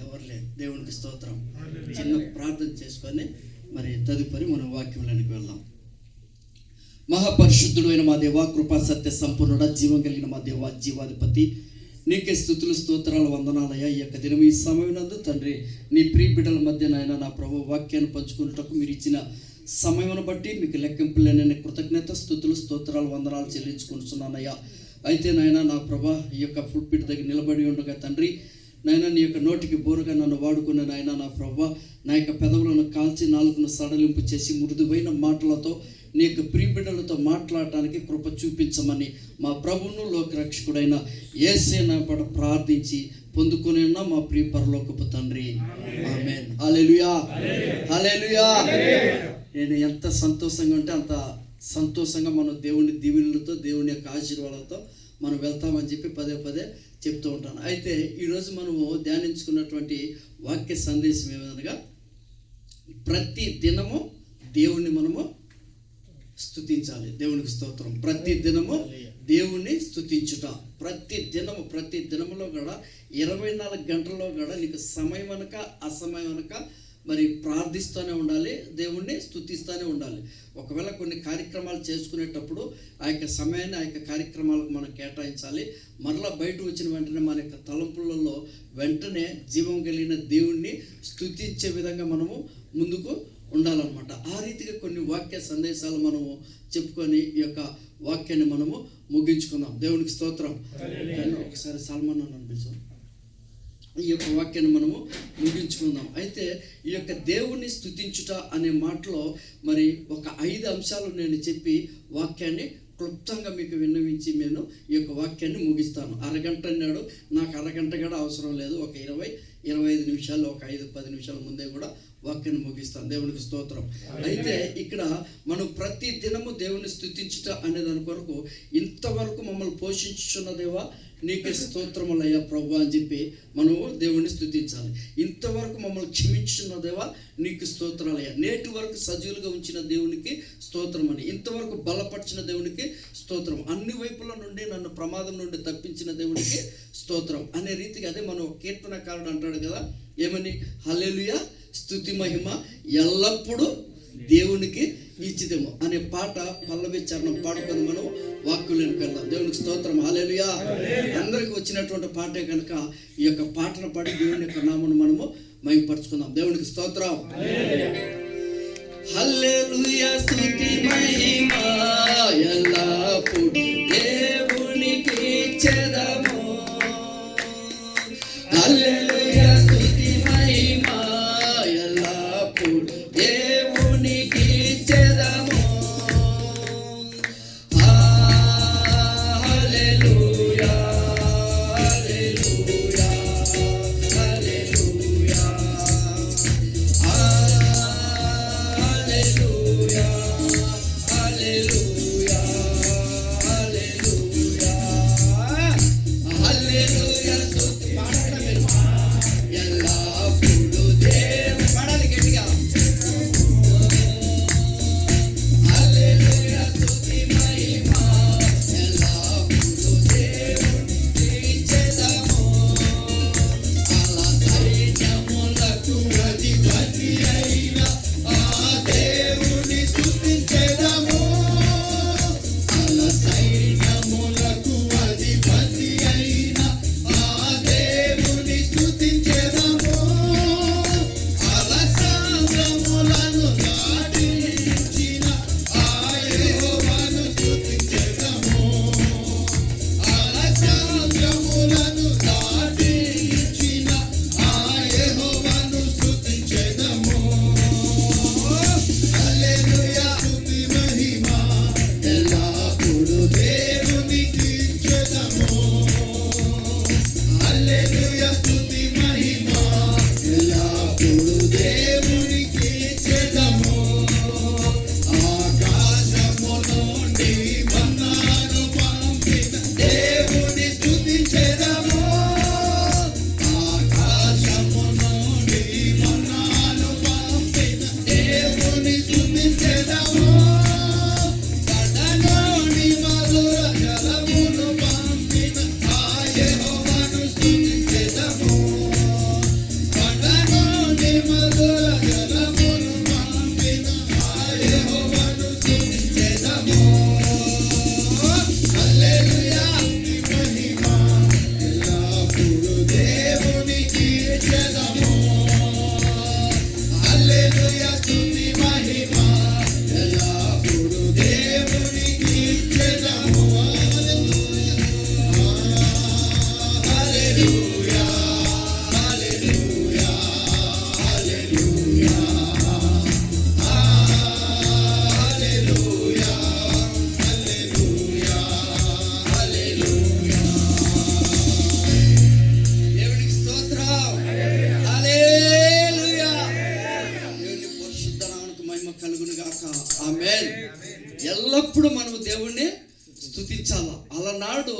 ఎవరు లేదు. దేవునికి స్తోత్రం. చిన్న ప్రార్థన చేసుకొని మరి తదుపరి మనం వాక్యంలోనికి వెళ్దాం. మహాపరిశుద్ధుడు అయిన మా దేవ, కృపా సత్య సంపూర్ణుడ, జీవం కలిగిన మా దేవ, జీవాధిపతి, నీకే స్థుతులు స్తోత్రాలు వందనాలయ్యా. ఈ యొక్క దినం ఈ సమయం నందు తండ్రి నీ ప్రియ బిడ్డల మధ్య నాయన నా ప్రభు వాక్యాన్ని పంచుకున్నటకు మీరు ఇచ్చిన సమయం బట్టి మీకు లెక్కింపులేని కృతజ్ఞత స్థుతులు స్తోత్రాలు వందనాలు చెల్లించుకుంటున్నానయ్యా. అయితే నాయన నా ప్రభా ఈ యొక్క ఫుడ్ పిట్ దగ్గర నిలబడి ఉండగా తండ్రి నాయన నీ యొక్క నోటికి బోరుగా నన్ను వాడుకున్న నాయన నా ప్రభా, నా యొక్క పెదవులను కాల్చి నాలుగును సడలింపు చేసి మృదువైన మాటలతో నీ యొక్క ప్రియబిడ్డలతో మాట్లాడటానికి కృప చూపించమని మా ప్రభువును లోకరక్షకుడైన యేసే నామమున ప్రార్థించి పొందుకొని ఉన్న మా ప్రియ పరలోకపు తండ్రి ఆమేన్. హల్లెలూయా, హల్లెలూయా. నేను ఎంత సంతోషంగా ఉంటే అంత సంతోషంగా మనం దేవుని దీవెనలతో దేవుని యొక్క ఆశీర్వాదాలతో మనం వెళ్తామని చెప్పి పదే పదే చెప్తూ ఉంటాను. అయితే ఈరోజు మనము ధ్యానించుకున్నటువంటి వాక్య సందేశం ఏమనగా, ప్రతి దినము దేవుణ్ణి మనము స్తుతించాలి. దేవునికి స్తోత్రం. ప్రతి దినము దేవుణ్ణి స్తుతించుట. ప్రతి దినములో కూడా 24 గంటల్లో కూడా నీకు సమయం అనక అసమయం అనక మరి ప్రార్థిస్తూనే ఉండాలి, దేవుణ్ణి స్తుతిస్తూనే ఉండాలి. ఒకవేళ కొన్ని కార్యక్రమాలు చేసుకునేటప్పుడు ఆ యొక్క సమయాన్ని ఆ యొక్క కార్యక్రమాలకు మనం కేటాయించాలి. మరలా బయట వచ్చిన వెంటనే మన యొక్క తలంపులలో వెంటనే జీవం కలిగిన దేవుణ్ణి స్తుతించే విధంగా మనము ముందుకు ఉండాలన్నమాట. ఆ రీతిగా కొన్ని వాక్య సందేశాలు మనము చెప్పుకొని ఈ యొక్క వాక్యాన్ని మనము ముగించుకుందాం. దేవునికి స్తోత్రం. ఒకసారి సల్మాన్ అని అనిపించాం. ఈ యొక్క వాక్యాన్ని మనము ముగించుకుందాం. అయితే ఈ యొక్క దేవుణ్ణి స్తుతించుట అనే మాటలో మరి ఒక 5 అంశాలు నేను చెప్పి వాక్యాన్ని క్లుప్తంగా మీకు విన్నవించి నేను ఈ యొక్క వాక్యాన్ని ముగిస్తాను. అరగంట అన్నాడు, నాకు అరగంట కూడా అవసరం లేదు. ఒక 20-25 నిమిషాలు, ఒక 5-10 నిమిషాల ముందే కూడా వాక్యాన్ని ముగిస్తాను. దేవునికి స్తోత్రం. అయితే ఇక్కడ మనం ప్రతి దినము దేవుని స్తుతించుట అనే దాని కొరకు, ఇంతవరకు మమ్మల్ని పోషించుచున్న దేవా నీకే స్తోత్రములయ్యా ప్రభు అని చెప్పి మనము దేవుణ్ణి స్తుతించాలి. ఇంతవరకు మమ్మల్ని క్షమించుచున్న దేవా నీకు స్తోత్రాలయ్యా. నేటి వరకు సజీవులుగా ఉంచిన దేవునికి స్తోత్రం అని, ఇంతవరకు బలపరిచిన దేవునికి స్తోత్రం, అన్ని వైపుల నుండి నన్ను ప్రమాదం నుండి తప్పించిన దేవునికి స్తోత్రం అనే రీతిగా. అదే మనం కీర్తనకారుడు అంటాడు కదా, ఏమని? హల్లెలూయా, స్తుతి మహిమ ఎల్లప్పుడూ దేవునికి ఇచ్చిదేమో అనే పాట పల్లవి చరణం పాడుకొని మనం వాక్యులను వెళ్దాం. దేవునికి స్తోత్రం. హల్లెలూయా. అందరికి వచ్చినటువంటి పాటే కనుక ఈ యొక్క పాటను పాడి దేవుని యొక్క నామను మనము మహిమపరుచుకుందాం. దేవునికి స్తోత్రం. హల్లెలూయా, స్తుతి మహిమ ఎల్లప్పుడూ దేవునికి ఇచ్చెదము. హల్లెలూయా, స్తుతి మహిమ ఎల్లప్పుడూ దేవునికి ఇచ్చెదము. హల్లెలూయా, హల్లెలూయా, హల్లెలూయా, హల్లెలూయా, హల్లెలూయా, అలనాడు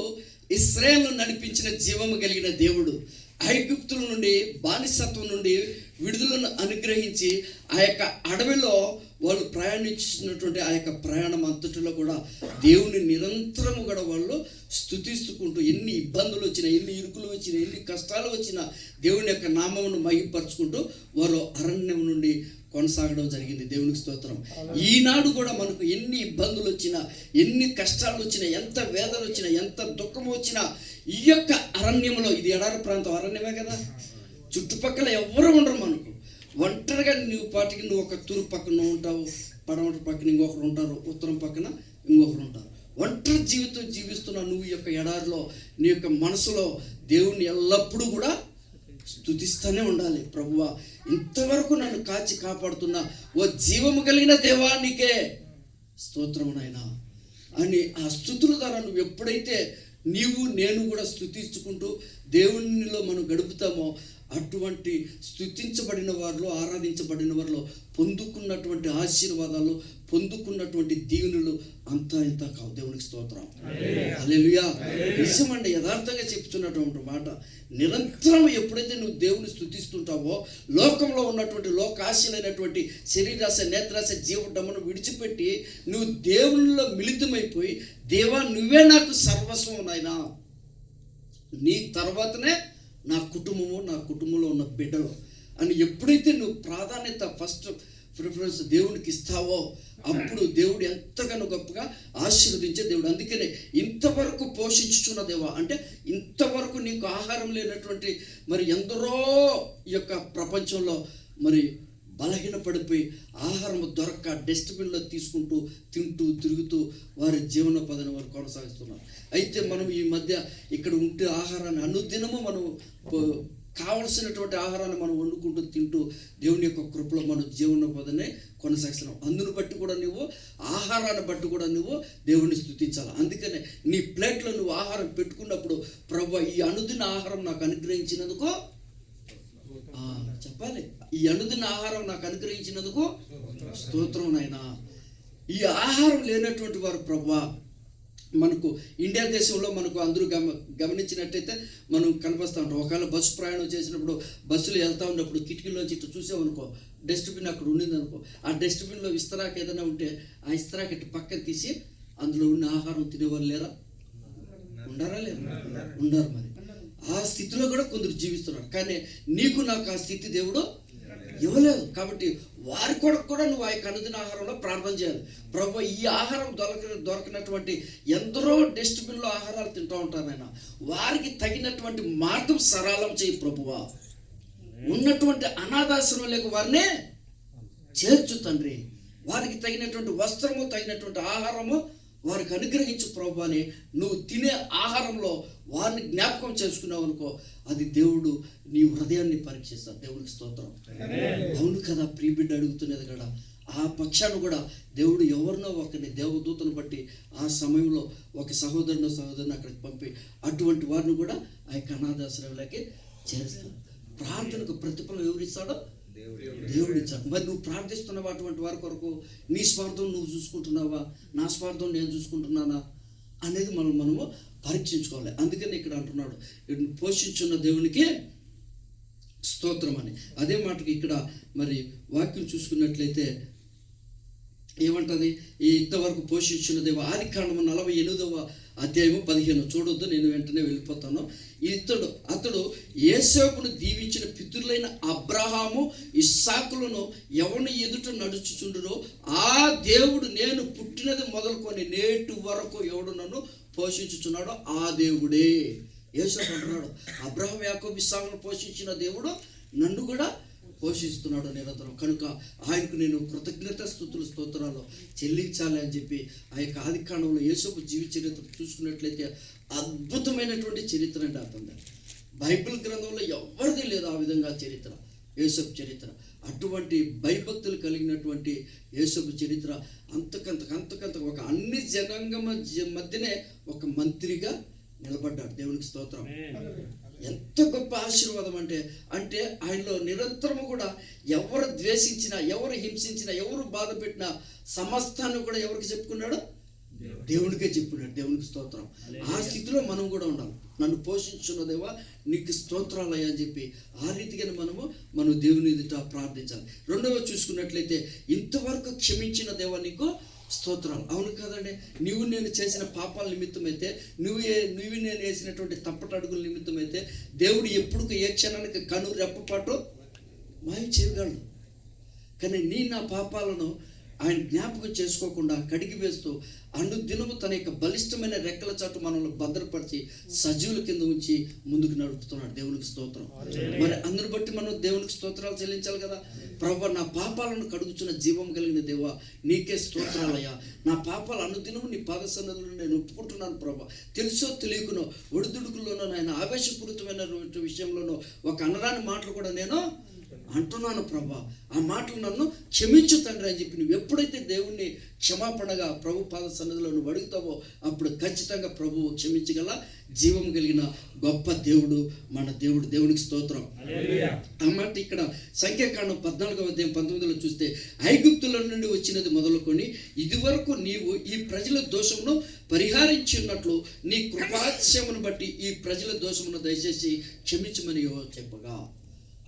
ఇశ్రాయేలును నడిపించిన జీవము కలిగిన దేవుడు ఐగుప్తుల నుండి బానిసత్వం నుండి విడుదలను అనుగ్రహించి ఆ యొక్క అడవిలో వాళ్ళు ప్రయాణించినటువంటి ఆ యొక్క ప్రయాణం అంతటిలో కూడా దేవుని నిరంతరము కూడా వాళ్ళు స్తుతిస్తుకుంటూ ఎన్ని ఇబ్బందులు వచ్చినా, ఎన్ని ఇరుకులు వచ్చినా, ఎన్ని కష్టాలు వచ్చినా దేవుని యొక్క నామమును మహిమపరుచుకుంటూ వారు అరణ్యం నుండి కొనసాగడం జరిగింది. దేవునికి స్తోత్రం. ఈనాడు కూడా మనకు ఎన్ని ఇబ్బందులు వచ్చినా, ఎన్ని కష్టాలు వచ్చినా, ఎంత వేదన వచ్చినా, ఎంత దుఃఖం వచ్చినా, ఈ యొక్క అరణ్యంలో, ఇది ఎడారి ప్రాంతం అరణ్యమే కదా, చుట్టుపక్కల ఎవరు ఉండరు మనకు. ఒంటరిగా నువ్వు ఒక తూర్పు పక్కన ఉంటావు, పడమటి పక్కన ఇంకొకరు ఉంటారు, ఉత్తరం పక్కన ఇంకొకరు ఉంటారు. ఒంటరి జీవితం జీవిస్తున్న నువ్వు ఈ యొక్క ఎడారిలో నీ యొక్క మనసులో దేవుణ్ణి ఎల్లప్పుడూ కూడా స్తుతిస్తూనే ఉండాలి. ప్రభువా, ఇంతవరకు నన్ను కాచి కాపాడుతున్నా ఓ జీవము కలిగిన దేవానికే స్తోత్రము నాయనా అని ఆ స్తుతుల ద్వారా నువ్వు ఎప్పుడైతే నీవు నేను కూడా స్తుతించుకుంటూ దేవునిలో మనం గడుపుతామో అటువంటి స్తుతించబడిన వారిలో, ఆరాధించబడిన వారిలో పొందుకున్నటువంటి ఆశీర్వాదాలు, పొందుకున్నటువంటి దీవెనలు అంతా ఇంత కావు. దేవునికి స్తోత్రం. హల్లెలూయా. నిజమండి, యథార్థంగా చెప్తున్నటువంటి మాట. నిరంతరం ఎప్పుడైతే నువ్వు దేవుని స్తుతిస్తుంటావో లోకంలో ఉన్నటువంటి లోకాశలైనటువంటి శరీరాశ, నేత్రాశ, జీవడమ్మను విడిచిపెట్టి నువ్వు దేవునిలో మిళితమైపోయి, దేవా నువ్వే నాకు సర్వస్వం నాయనా, నీ తర్వాతనే నా కుటుంబము, నా కుటుంబంలో ఉన్న బిడ్డలు అని ఎప్పుడైతే నువ్వు ప్రాధాన్యత, ఫస్ట్ ప్రిఫరెన్స్ దేవునికి ఇస్తావో అప్పుడు దేవుడు ఎంతగానో గొప్పగా ఆశీర్వదించే దేవుడు. అందుకనే ఇంతవరకు పోషించుచున్న దేవా అంటే ఇంతవరకు నీకు ఆహారం లేనటువంటి మరి ఎందరో ఈ యొక్క ప్రపంచంలో మరి బలహీనపడిపోయి ఆహారం దొరక్క డస్ట్బిన్లో తీసుకుంటూ తింటూ తిరుగుతూ వారి జీవనోపాధిని వారు కొనసాగిస్తున్నారు. అయితే మనం ఈ మధ్య ఇక్కడ ఉంటే ఆహారాన్ని అనుదినము మనం కావలసినటువంటి ఆహారాన్ని మనం వండుకుంటూ తింటూ దేవుని యొక్క కృపలో మనం జీవనోపాధిని కొనసాగిస్తున్నాం. అందును బట్టి కూడా నువ్వు ఆహారాన్ని బట్టి కూడా నువ్వు దేవుణ్ణి స్తుతించాలి. అందుకనే నీ ప్లేట్లో నువ్వు ఆహారం పెట్టుకున్నప్పుడు ప్రభువా ఈ అనుదిన ఆహారం నాకు అనుగ్రహించినందుకు చెప్పాలి, ఈ అనుదిన ఆహారం నాకు అనుగ్రహించినందుకు స్తోత్రం నాయనా. ఈ ఆహారం లేనటువంటి వారు ప్రభువా మనకు ఇండియా దేశంలో మనకు అందరూ గమనించినట్టయితే మనం కనిపిస్తూ ఉంటాం. ఒకవేళ బస్సు ప్రయాణం చేసినప్పుడు బస్సులు వెళ్తూ ఉన్నప్పుడు కిటికీలోంచి ఇటు చూసామనుకో, డస్ట్బిన్ అక్కడ ఉండింది అనుకో, ఆ డస్ట్బిన్లో ఇస్తరాకు ఏదైనా ఉంటే ఆ ఇస్తరాకు ఇటు పక్కన తీసి అందులో ఉన్న ఆహారం తినేవాళ్ళు లేరా? ఉండారా? లేరా? ఉండారు. మరి ఆ స్థితిలో కూడా కొందరు జీవిస్తున్నారు. కానీ నీకు నాకు ఆ స్థితి దేవుడు ఇవ్వలేదు. కాబట్టి వారి కొరకు కూడా నువ్వు ఆ యొక్క అనుదిన ఆహారంలో ప్రార్థన చేయాలి. ప్రభు ఈ ఆహారం దొరకనటువంటి ఎందరో డస్ట్బిన్లో ఆహారాలు తింటూ ఉంటారు ఆయన, వారికి తగినటువంటి మార్గం సరళం చేయి ప్రభువా. ఉన్నటువంటి అనాథాశ్రమం లేక వారినే చేర్చు తండ్రి. వారికి తగినటువంటి వస్త్రము, తగినటువంటి ఆహారము వారికి అనుగ్రహించు ప్రభు అని నువ్వు తినే ఆహారంలో వారిని జ్ఞాపకం చేసుకున్నావు అనుకో, అది దేవుడు నీ హృదయాన్ని పరీక్షిస్తాడు. దేవునికి స్తోత్రం. అవును కదా, ప్రియబిడ్డ అడుగుతున్నది కదా. ఆ పక్షాన్ని కూడా దేవుడు ఎవరినో ఒకరిని దేవదూతను బట్టి ఆ సమయంలో ఒక సహోదరుని అక్కడికి పంపి అటువంటి వారిని కూడా ఆ యొక్క అనాథాశ్రమంలోకి చేరుస్తాడు. ప్రార్థనకు ప్రతిఫలం ఎవరిస్తాడో దేవుడు ఇచ్చాడు. మరి నువ్వు ప్రార్థిస్తున్నావా అటువంటి వారి కొరకు? నీ స్వార్థం నువ్వు చూసుకుంటున్నావా, నా స్వార్థం నేను చూసుకుంటున్నానా అనేది మనము పరీక్షించుకోవాలి. అందుకని ఇక్కడ అంటున్నాడు పోషించున్న దేవునికి స్తోత్రం అని. అదే మాటకి ఇక్కడ మరి వాక్యం చూసుకున్నట్లయితే ఏమంటది? ఈ ఇంతవరకు పోషించిన దేవ ఆదికాండము 48వ అధ్యాయము 15 చూడొద్దు, నేను వెంటనే వెళ్ళిపోతాను. అతడు యోసేపును దీవించిన పితరులైన అబ్రహాము, ఇస్సాకులను ఎవరిని ఎదుట నడుచుచుండునో ఆ దేవుడు నేను పుట్టినది మొదలుకొని నేటి వరకు ఎవడు నన్ను పోషించుచున్నాడో ఆ దేవుడే. యోసేపు అంటున్నాడు, అబ్రహాం, యాకోబు, ఇస్సాకును పోషించిన దేవుడు నన్ను కూడా పోషిస్తున్నాడు నిరంతరం. కనుక ఆయనకు నేను కృతజ్ఞత స్తుతులు స్తోత్రాలు చెల్లించాలి అని చెప్పి ఆ యొక్క ఆదికాండంలో యోసేపు జీవిత చరిత్ర చూసుకున్నట్లయితే అద్భుతమైనటువంటి చరిత్ర అండి. అతను బైబిల్ గ్రంథంలో ఎవరిది లేదు ఆ విధంగా చరిత్ర, యోసేపు చరిత్ర. అటువంటి భయభక్తులు కలిగినటువంటి యోసేపు చరిత్ర అంతకంత ఒక అన్ని జనాంగం మధ్యనే ఒక మంత్రిగా నిలబడ్డాడు. దేవునికి స్తోత్రం. ఎంత గొప్ప ఆశీర్వాదం అంటే ఆయనలో నిరంతరము కూడా ఎవరు ద్వేషించినా, ఎవరు హింసించినా, ఎవరు బాధ పెట్టినా సమస్తాన్ని కూడా ఎవరికి చెప్పుకున్నాడు? దేవునికే చెప్పినాడు. దేవునికి స్తోత్రం. ఆ స్థితిలో మనం కూడా ఉండాలి. నన్ను పోషించున్న దేవా నీకు స్తోత్రాలయ్యా అని చెప్పి ఆ రీతిగానే మనం దేవుని ఎదుట ప్రార్థించాలి. రెండవ చూసుకున్నట్లయితే ఇంతవరకు క్షమించిన దేవా నీకు స్తోత్రాలు. అవును కదండి, నువ్వు నేను చేసిన పాపాల నిమిత్తమైతే, నువ్వు నేను వేసినటువంటి తప్పటడుగుల నిమిత్తమైతే దేవుడు ఎప్పుడు ఏ క్షణానికి కను రెప్పపాటు మాయం చేయగలడు. కానీ నా పాపాలను ఆయన జ్ఞాపకం చేసుకోకుండా కడిగి వేస్తూ అనుదినము తన యొక్క బలిష్టమైన రెక్కల చాటు మనల్ని భద్రపరిచి సజీవుల కింద ఉంచి ముందుకు నడుపుతున్నాడు. దేవునికి స్తోత్రం. మరి అందరిని బట్టి మనం దేవునికి స్తోత్రాలు చెల్లించాలి కదా. ప్రభువా నా పాపాలను కడుగుచున్న జీవం కలిగిన దేవా నీకే స్తోత్రాలయ్యా. నా పాపాలు అనుదినము నీ పాద సన్నిధిలో నేను ఒప్పుకుంటున్నాను ప్రభా. తెలుసో తెలియకునో ఒడిదుడుకుల్లోనో ఆయన ఆవేశపూరితమైన విషయంలోనో ఒక అనరాని మాటలు కూడా నేను అంటున్నాను ప్రభా. ఆ మాటలు నన్ను క్షమించు తండ్రి అని చెప్పి నువ్వు ఎప్పుడైతే దేవుణ్ణి క్షమాపణగా ప్రభు పాద సన్నిధిలో నువ్వు అడుగుతావో అప్పుడు ఖచ్చితంగా ప్రభువు క్షమించగల జీవం కలిగిన గొప్ప దేవుడు మన దేవుడు. దేవునికి స్తోత్రం. ఆ మాట ఇక్కడ సంఖ్యాకాండం 14వ అధ్యాయం 19లో చూస్తే ఐగుప్తుల నుండి వచ్చినది మొదలుకొని ఇదివరకు నీవు ఈ ప్రజల దోషమును పరిహరించున్నట్లు నీ కృపాత్స్యమును బట్టి ఈ ప్రజల దోషమును దయచేసి క్షమించమని చెప్పగా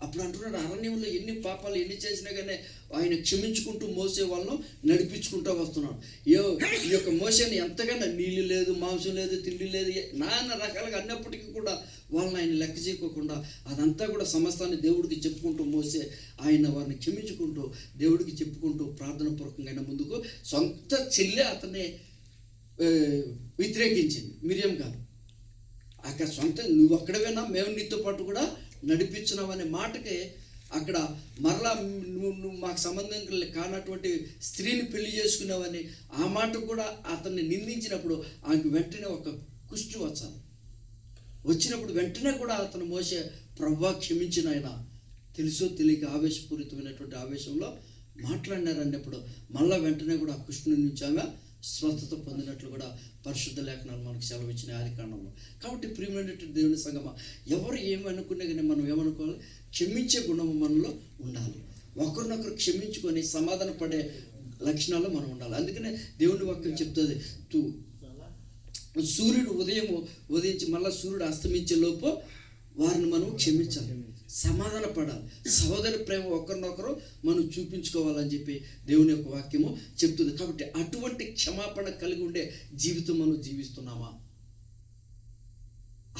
అప్పుడు అంటున్నాడు అరణ్యంలో ఎన్ని పాపాలు ఎన్ని చేసినా కానీ ఆయన క్షమించుకుంటూ మోసే వాళ్ళను నడిపించుకుంటూ వస్తున్నాడు. ఈ యొక్క మోసేని ఎంతగానో నీళ్ళు లేదు, మాంసం లేదు, తిండి లేదు, నానా రకాలుగా అన్నప్పటికీ కూడా వాళ్ళని ఆయన లెక్క చేయకోకుండా అదంతా కూడా సమస్తాన్ని దేవుడికి చెప్పుకుంటూ మోసే ఆయన వారిని క్షమించుకుంటూ దేవుడికి చెప్పుకుంటూ ప్రార్థన పూర్వకంగా ఆయన ముందుకు సొంత చెల్లె అతన్ని వ్యతిరేకించింది మిరియం గారు. అక్కడ సొంత నువ్వు అక్కడవేనా మేము నీతో పాటు కూడా నడిపించున్నామనే మాటకి అక్కడ మరలా నువ్వు మాకు సంబంధం కానటువంటి స్త్రీని పెళ్లి చేసుకున్నావని ఆ మాట కూడా అతన్ని నిందించినప్పుడు ఆమెకు వెంటనే ఒక కుష్టి వచ్చినప్పుడు వెంటనే కూడా అతను మోసే ప్రభువా క్షమించిన ఆయన తెలుసో తెలియక ఆవేశపూరితమైనటువంటి ఆవేశంలో మాట్లాడినారన్నప్పుడు మళ్ళా వెంటనే కూడా ఆ కుష్టి నుంచి ఆమె స్వస్థత పొందినట్లు కూడా పరిశుద్ధ లేఖనాలు మనకు సెలవిచ్చిన ఆది కాండంలో. కాబట్టి ప్రియమైనటువంటి దేవుని సంగమా ఎవరు ఏమనుకునే కానీ మనం ఏమనుకోవాలి, క్షమించే గుణము మనలో ఉండాలి. ఒకరినొకరు క్షమించుకొని సమాధాన పడే లక్షణాలు మనం ఉండాలి. అందుకనే దేవుని వాక్యం చెప్తుంది సూర్యుడు ఉదయించి మళ్ళీ సూర్యుడు అస్తమించే లోపు వారిని మనం క్షమించాలి, సమాధాన పడాలి, సహోదరి ప్రేమ ఒకరినొకరు మనం చూపించుకోవాలని చెప్పి దేవుని యొక్క వాక్యము చెప్తుంది. కాబట్టి అటువంటి క్షమాపణ కలిగి ఉండే జీవితం మనం జీవిస్తున్నామా?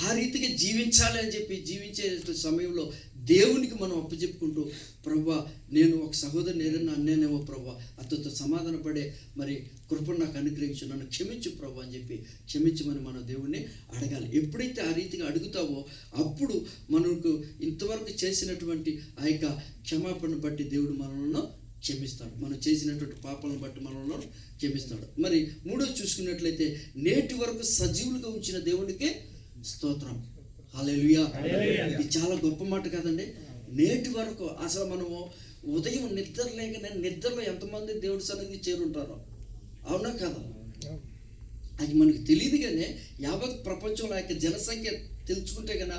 ఆ రీతిగా జీవించాలి అని చెప్పి జీవించే సమయంలో దేవునికి మనం అప్పచెప్పుకుంటూ ప్రభువా నేను ఒక సహోదరుని ఏదైనా అన్నానేమో ప్రభువా అతనితో సమాధాన పడే మరి కృపను నాకు అనుగ్రహించు, నన్ను క్షమించు ప్రభు అని చెప్పి క్షమించమని మనం దేవుణ్ణి అడగాలి. ఎప్పుడైతే ఆ రీతిగా అడుగుతావో అప్పుడు మనకు ఇంతవరకు చేసినటువంటి ఆ యొక్క క్షమాపణను బట్టి దేవుడు మనల్ని క్షమిస్తాడు, మనం చేసినటువంటి పాపాలను బట్టి మనల్ని క్షమిస్తాడు. మరి మూడో చూసుకున్నట్లయితే నేటి వరకు సజీవులుగా ఉంచిన దేవునికి స్తోత్రం. హల్లెలూయా. ఇది చాలా గొప్ప మాట కదండి. నేటి వరకు అసలు మనము ఉదయం నిద్ర లేకనే నిద్రలో ఎంతమంది దేవుడి సన్నిధి చేరుంటారో, అవునా కదా? అది మనకు తెలియదు కానీ యావత్ ప్రపంచంలో యొక్క జనసంఖ్య తెలుసుకుంటే కన్నా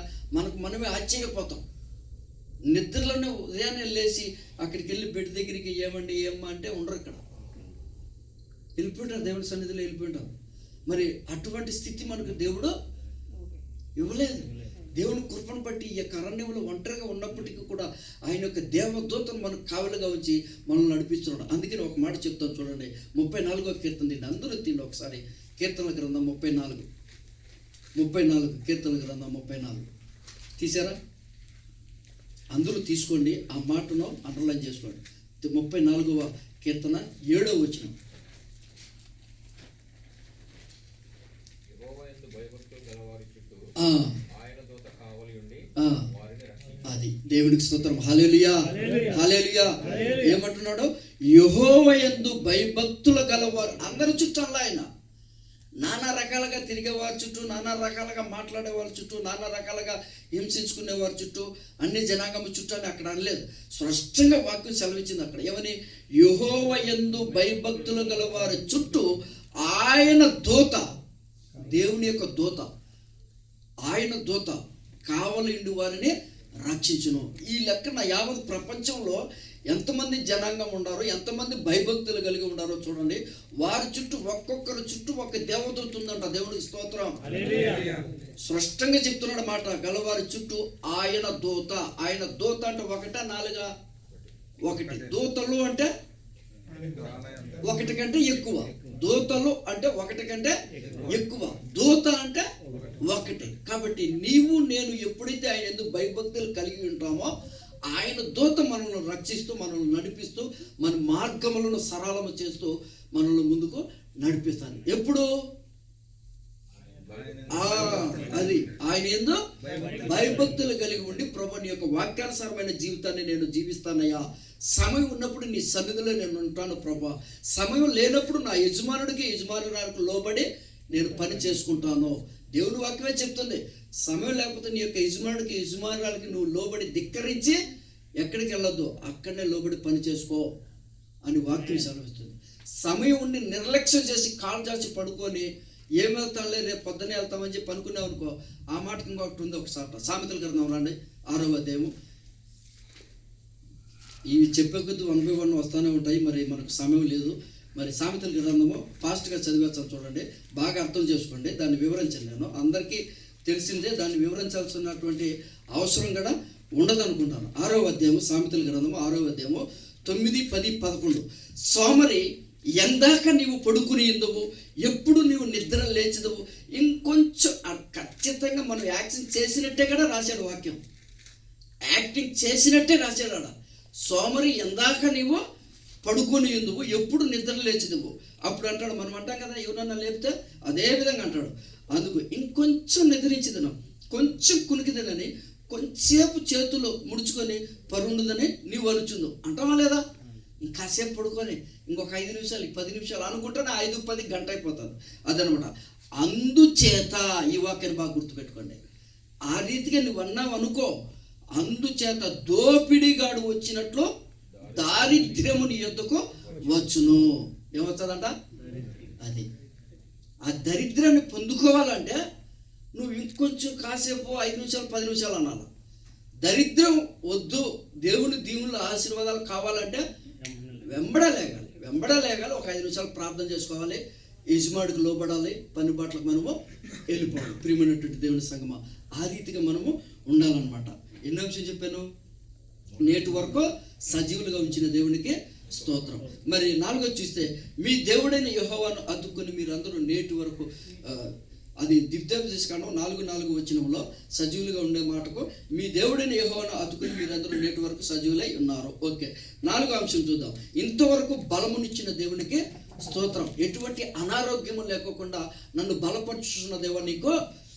మనమే ఆశ్చర్యపోతాం. నిద్రలోనే ఉదయాన్నే లేచి అక్కడికి వెళ్ళి బెడ్ దగ్గరికి ఏమండి ఏమ్మా అంటే ఉండరు, ఇక్కడ వెళ్ళిపోయింటారు, దేవుడి సన్నిధిలో వెళ్ళిపోయింటారు. మరి అటువంటి స్థితి మనకు దేవుడు ఇవ్వలేదు. దేవుని కృపను బట్టి ఈ యొక్క అరణ్యంలో ఒంటరిగా ఉన్నప్పటికీ కూడా ఆయన యొక్క దేవదూతను మనకు కావలిగా వచ్చి మనల్ని నడిపిస్తున్నాడు. అందుకని ఒక మాట చెప్తాను చూడండి, 34వ కీర్తన తిండి అందరూ తిండి ఒకసారి. కీర్తనల గ్రంథం 34 కీర్తనల గ్రంథం 34 తీసారా? అందరూ తీసుకోండి, ఆ మాటను అండర్లైన్ చేసుకోండి. 34వ కీర్తన 7వ వచనం. అది దేవునికి స్తోత్రం. హల్లెలూయా, హల్లెలూయా. ఏమంటున్నాడు? యెహోవాయందు భయభక్తులు గలవారు అందరి చుట్టంలో ఆయన నానా రకాలుగా తిరిగేవారి చుట్టూ, నానా రకాలుగా మాట్లాడేవారి చుట్టూ, నానా రకాలుగా హింసించుకునేవారి చుట్టూ, అన్ని జనాంగం చుట్టూ అని అక్కడ అనలేదు. స్పష్టంగా వాక్యం సెలవిచ్చింది అక్కడ. ఏమని? యెహోవాయందు భయభక్తులు గలవారి చుట్టూ ఆయన దూత, దేవుని యొక్క దూత, ఆయన దూత కావలిండు వారిని రక్షించును. ఈ లెక్కన యావత్ ప్రపంచంలో ఎంతమంది జనాంగం ఉండారో, ఎంతమంది భయభక్తులు కలిగి ఉండారో చూడండి. వారి చుట్టూ ఒక్కొక్కరి చుట్టూ ఒక దేవదూత ఉందంట. దేవుడికి స్తోత్రం. స్పష్టంగా చెప్తున్నాడు మాట. గలవారి చుట్టూ ఆయన దూత. ఆయన దూత అంటే ఒకటా నాలుగా? ఒకటి. దూతలు అంటే ఒకటి కంటే ఎక్కువ. దూతలు అంటే ఒకటి కంటే ఎక్కువ. దూత అంటే ఒకటి. కాబట్టి నీవు నేను ఎప్పుడైతే ఆయన ఎందుకు భయభక్తులు కలిగి ఉంటామో, ఆయన దూత మనల్ని రక్షిస్తూ, మనల్ని నడిపిస్తూ, మన మార్గములను సరళము చేస్తూ మనల్ని ముందుకు నడిపిస్తాను. ఎప్పుడు? అది ఆయన ఏందో భయభక్తులు కలిగి ఉండి, ప్రభు నీ యొక్క వాక్యానుసారమైన జీవితాన్ని నేను జీవిస్తానయ్యా. సమయం ఉన్నప్పుడు నీ సన్నిధిలో నేను ఉంటాను ప్రభా. సమయం లేనప్పుడు నా యజమానురాలకు లోబడి నేను పని చేసుకుంటాను. దేవుని వాక్యమే చెప్తుంది. సమయం లేకపోతే నీ యొక్క యజమానురాలకి నువ్వు లోబడి ధిక్కరించి ఎక్కడికి వెళ్ళొద్దు, అక్కడనే లోబడి పని చేసుకో అని వాక్యం సెలవిస్తుంది. సమయం ఉండి నిర్లక్ష్యం చేసి కాలు చాచి పడుకొని ఏం వెళ్తాంలే రేపు పొద్దునే వెళ్తామని చెప్పి అనుకున్నావు అనుకో, ఆ మాటకి ఇంకొకటి ఉంది. ఒకసారి సామెతల గ్రంథం రండి, 6వ అధ్యాయము. ఇవి చెప్పే కొద్ది 1 by 1 వస్తూనే ఉంటాయి. మరి మనకు సమయం లేదు. మరి సామెతల గ్రంథము ఫాస్ట్గా చదివేస్తాను చూడండి, బాగా అర్థం చేసుకోండి. దాన్ని వివరించాను. నేను అందరికీ తెలిసిందే, దాన్ని వివరించాల్సినటువంటి అవసరం కూడా ఉండదు అనుకుంటాను. 6వ అధ్యాయము, సామెతల గ్రంథము 6వ అధ్యాయము 9, 10, 11. సోమరి ఎందాక నీవు పడుకుని ఎందువు, ఎప్పుడు నీవు నిద్ర లేచదవు. ఇంకొంచెం ఖచ్చితంగా మనం యాక్షన్ చేసినట్టే కూడా రాశాడు వాక్యం. యాక్టింగ్ చేసినట్టే రాశాడు ఆడ. సోమరి ఎందాక నీవు పడుకొని ఎందువు, ఎప్పుడు నిద్ర లేచదువు. అప్పుడు అంటాడు, మనం అంటాం కదా ఎవరన్నా లేపితే అదే విధంగా అంటాడు. అందుకు ఇంకొంచెం నిద్రించదనం, కొంచెం కునికిదనని, కొంచెంసేపు చేతులు ముడుచుకొని పరుండుదని నీవు అనుచుందు అంటావా లేదా? ఇంకాసేపు పడుకొని ఇంకొక 5 నిమిషాలు 10 నిమిషాలు అనుకుంటేనే 5-10 గంట అయిపోతుంది. అదనమాట. అందుచేత ఈ వాక్యాన్ని బాగా గుర్తుపెట్టుకోండి. ఆ రీతిగా నువ్వు అన్నావు అనుకో, అందుచేత దోపిడిగాడు వచ్చినట్లు దారిద్ర్యము నీ యొద్దకు వచ్చును. ఏమవుతుందంట? అది ఆ దరిద్రాన్ని పొందుకోవాలంటే నువ్వు ఇంకొంచెం కాసేపు 5 నిమిషాలు 10 నిమిషాలు అనాలి. దరిద్రం వద్దు, దేవుని దీవుల ఆశీర్వాదాలు కావాలంటే వెంబడలేగాలి. ఒక 5 నిమిషాలు ప్రార్థన చేసుకోవాలి, యజమాడికి లోబడాలి, పని బాట్లకు మనము వెళ్ళిపోవాలి. ప్రియమైనటువంటి దేవుని సంగమా, ఆ రీతిగా మనము ఉండాలన్నమాట. ఎన్నో విషయం చెప్పాను. నేటి వరకు సజీవులుగా ఉంచిన దేవునికి స్తోత్రం. మరి 4వ చూస్తే, మీ దేవుడైన యెహోవాను అతుక్కుని మీరందరూ నేటి వరకు, అది ద్వితీయోపదేశకాండం 4:4 వచనంలో సజీవులుగా ఉండే మాటకు, మీ దేవుడైన యెహోవాను అతుక్కుని మీరందరూ నేటి వరకు సజీవులై ఉన్నారు. ఓకే, 4వ అంశం చూద్దాం. ఇంతవరకు బలమునిచ్చిన దేవునికి స్తోత్రం. ఎటువంటి అనారోగ్యము లేకోకుండా నన్ను బలపరుచున్న దేవా నీకు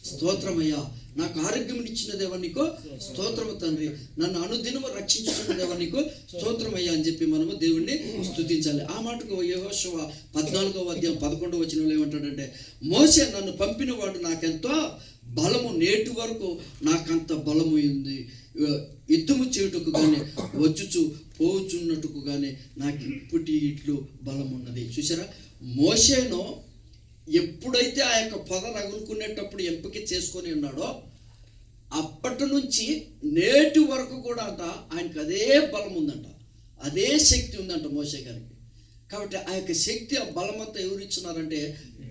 స్తోత్రమయ్యా. నాకు ఆరోగ్యం ఇచ్చిన దేవా నీకు స్తోత్రము తండ్రి. నన్ను అనుదినము రక్షించుకున్న దేవా నీకు స్తోత్రమయ్యా అని చెప్పి మనము దేవుణ్ణి స్తుతించాలి. ఆ మాటకు యెహోషువ 14వ అధ్యాయం 11వ వచనంలో ఏమంటాడంటే, మోషే నన్ను పంపిన వాడు నాకెంతో బలము, నేటి వరకు నాకంత బలము ఉంది. యుద్ధము చేయుటకు కానీ వచ్చుచు పోచున్నట్టుకు కానీ నాకు ఇప్పటి ఇట్లు బలం ఉన్నది. చూసారా, మోషేను ఎప్పుడైతే ఆ యొక్క పొద రగులుకునేటప్పుడు ఎంపిక చేసుకొని ఉన్నాడో అప్పటి నుంచి నేటి వరకు కూడా అంట ఆయనకు అదే బలం ఉందంట, అదే శక్తి ఉందంట మోషే గారికి. కాబట్టి ఆ యొక్క శక్తి, ఆ బలమంతా ఎవరు ఇచ్చినారంటే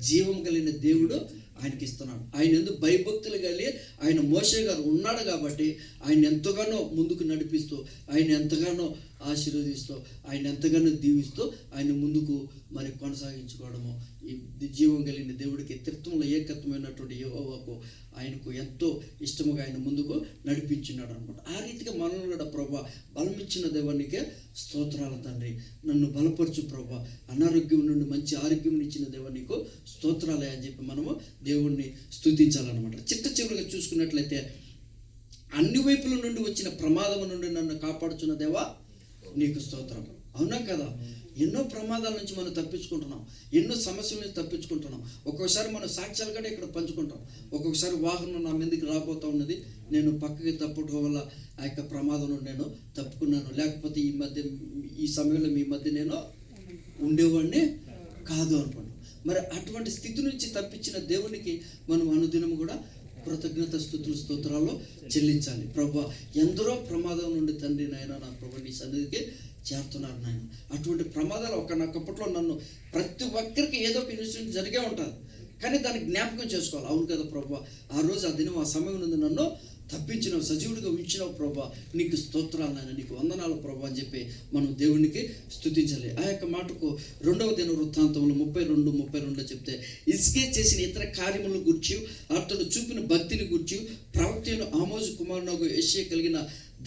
జీవం కలిగిన దేవుడు ఆయనకి ఇస్తున్నాడు. ఆయన ఎందుకు భయభక్తులు కలిగి ఆయన మోషే గారు ఉన్నాడు కాబట్టి ఆయన ఎంతగానో ముందుకు నడిపిస్తూ, ఆయన ఎంతగానో ఆశీర్వదిస్తూ, ఆయన ఎంతగానో దీవిస్తూ ఆయన ముందుకు మరి కొనసాగించుకోవడము. ఈ జీవం కలిగిన దేవుడికి త్రిత్వంలో ఏకత్వమైనటువంటి యెహోవాకు ఆయనకు ఎంతో ఇష్టముగా ఆయన ముందుకు నడిపించున్నాడు అనమాట. ఆ రీతిగా మనల్ని కూడా ప్రభా బలం ఇచ్చిన దేవానికే స్తోత్రాల తండ్రి. నన్ను బలపరచు ప్రభా, అనారోగ్యం నుండి మంచి ఆరోగ్యం ఇచ్చిన దేవానికి స్తోత్రాలే అని చెప్పి మనము దేవుణ్ణి స్తుతించాలన్నమాట. చివరిగా చూసుకున్నట్లయితే, అన్ని వైపుల నుండి వచ్చిన ప్రమాదం నుండి నన్ను కాపాడుచున్న దేవా నీకు స్తోత్రం. అవునా కదా? ఎన్నో ప్రమాదాల నుంచి మనం తప్పించుకుంటున్నాం, ఎన్నో సమస్యల నుంచి తప్పించుకుంటున్నాం. ఒక్కొక్కసారి మనం సాక్ష్యాలు కూడా ఇక్కడ పంచుకుంటాం. ఒక్కొక్కసారి వాహనం నా మీదకి రాబోతూ ఉన్నది, నేను పక్కకి తప్పటం వల్ల ఆ యొక్క ప్రమాదం నుండి నేను తప్పుకున్నాను, లేకపోతే ఈ సమయంలో మీ మధ్య నేను ఉండేవాడిని కాదు అనుకోండి. మరి అటువంటి స్థితి నుంచి తప్పించిన దేవునికి మనం అనుదినం కూడా కృతజ్ఞత స్తోత్రాలు చెల్లించాలి. ప్రభా, ఎందరో ప్రమాదం నుండి తండ్రి నాయన నా ప్రభు నీ సన్నిధికి చేరుతున్నారు నాయన. అటువంటి ప్రమాదాలు ఒకనొకప్పట్లో నన్ను ప్రతి ఒక్కరికి ఏదో ఒక ఇన్సిడెంట్ జరిగే ఉంటుంది, కానీ దాన్ని జ్ఞాపకం చేసుకోవాలి. అవును కదా ప్రభు, ఆ రోజు ఆ దినం ఆ సమయం నుండి నన్ను తప్పించినావు, సజీవుడిగా ఉంచినావు ప్రభా, నీకు స్తోత్రాలు నాయన, నీకు వందనాలు ప్రభా అని చెప్పి మనం దేవునికి స్తుతించాలి. ఆ యొక్క మాటకు 2వ దినవృత్తాంతంలో 32:32 చెప్తే, హిజ్కియా చేసిన ఇతర కార్యములను గురించి, అతడు చూపిన భక్తిని గురించి ప్రవక్త ఆమోజు కుమారునగు యెషయా కలిగిన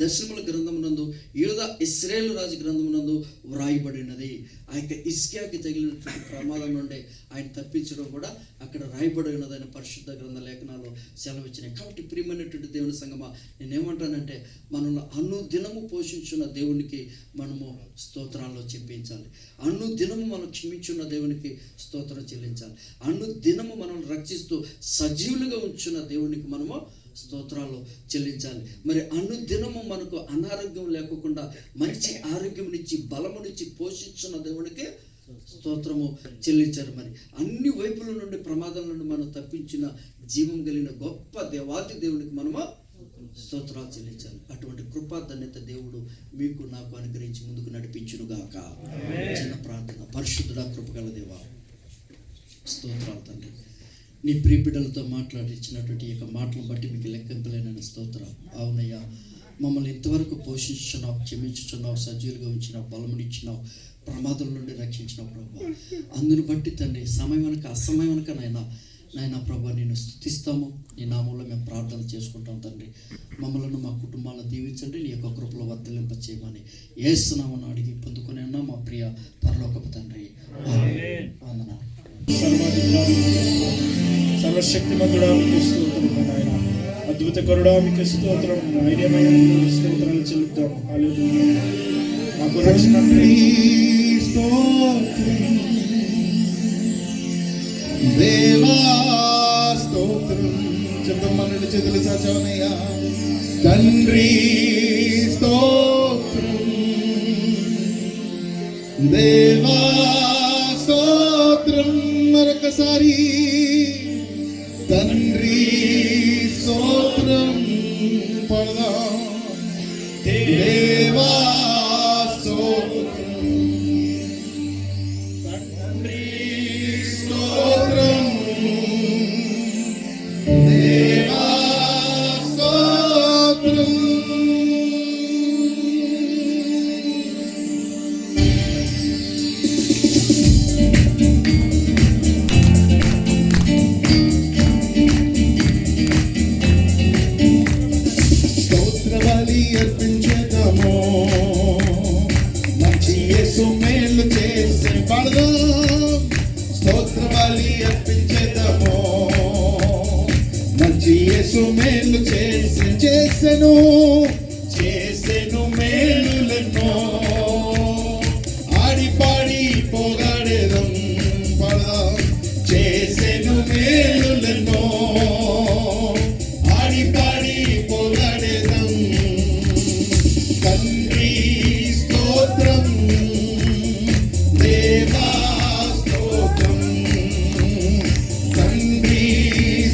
దర్శనముల గ్రంథమునందు, యూదా ఇశ్రాయేలు రాజు గ్రంథమునందు వ్రాయబడినది. ఆ యొక్క హిజ్కియాకి తగిలినటువంటి ప్రమాదం నుండి ఆయన తప్పించడం కూడా అక్కడ రాయబడి ఉన్నదని పరిశుద్ధ గ్రంథ లేఖనాలు సెలవిచ్చినాయి. కాబట్టి ప్రియమైనటువంటి దేవుని సంగమా, నేనేమంటానంటే మనల్ని అనుదినము పోషించున్న దేవునికి మనము స్తోత్రాల్లో చెప్పించాలి. అనుదినము మనం క్షమించున్న దేవునికి స్తోత్రం చెల్లించాలి. అనుదినము మనల్ని రక్షిస్తూ సజీవులుగా ఉంచున్న దేవునికి మనము స్తోత్రాలు చెల్లించాలి. మరి అనుదినము మనకు అనారోగ్యం లేకుండా మంచి ఆరోగ్యంనిచ్చి బలమునిచ్చి పోషించున్న దేవునికి స్తోత్రము చెల్లించారు. మరి అన్ని వైపుల నుండి ప్రమాదాల నుండి మనం తప్పించిన జీవం కలిగిన గొప్ప దేవాది దేవునికి మనము స్తోత్రాలు చెల్లించాలి. అటువంటి కృపా ధన్యత దేవుడు మీకు నాకు అనుగ్రహించి ముందుకు నడిపించునుగాక. చిన్న ప్రార్థన. పరిశుద్ధుడా, కృపగల దేవా, స్తోత్రాలు తండ్రి. నీ ప్రియ బిడ్డలతో మాట్లాడించినటువంటి యొక్క మాటలను బట్టి మీకు లెక్కింపలేనని స్తోత్రం. అవునయ్యా, మమ్మల్ని ఇంతవరకు పోషించున్నావు, క్షమించుచున్నావు, సజీవులుగా ఉంచినావు, బలమునిచ్చినావు, ప్రమాదం నుండి రక్షించినావు ప్రభు. అందును బట్టి తండ్రి సమయం వెనక అసమయం వెనక నాయన ప్రభు నేను స్తుతిస్తాము. నీ నామంలో మేము ప్రార్థన చేసుకుంటాం తండ్రి. మమ్మల్ని మా కుటుంబాలను దీవించండి, నీ యొక్క కృపలో వర్ధలింప చేయమని యేసునామమున అడిగి పొందుకునే అన్నా మా ప్రియ పరలోకపు తండ్రి. వందనాలు. సర్వశక్తిమంతుడా మీకు స్తోత్రం నాయన, అద్భుత కరుడా మీకు స్తోత్రం, ఐర్యమైన స్తోత్రాలు చెల్లుతాం. హల్లెలూయా. మాకు రక్షణ దేవా స్తోత్రం. చెప్తాం మన చేతులు చాచవనయ్యా. తండ్రి స్తోత్రం, దేవా స్తోత్రం. మరొకసారి తండ్రి స్తోత్రం పడదాం. దేవా స్తోత్రం, తండ్రి స్తోత్రం, దేవా స్తోత్రం. అర్పించేదము మంచి యేసు మేలు చేసే పాడదు. స్తోత్ర బలి అర్పించేదము మంచి యేసు మేలు చేసెను మేలులెన్నో. ఆడి పాడి పోగాడేదం పాడదాం. చేసెను మేలులెన్నో, ఆడి పాడి పోగాడేదం. తండ్రి స్తోత్రం, దేవా స్తోత్రం, తండ్రి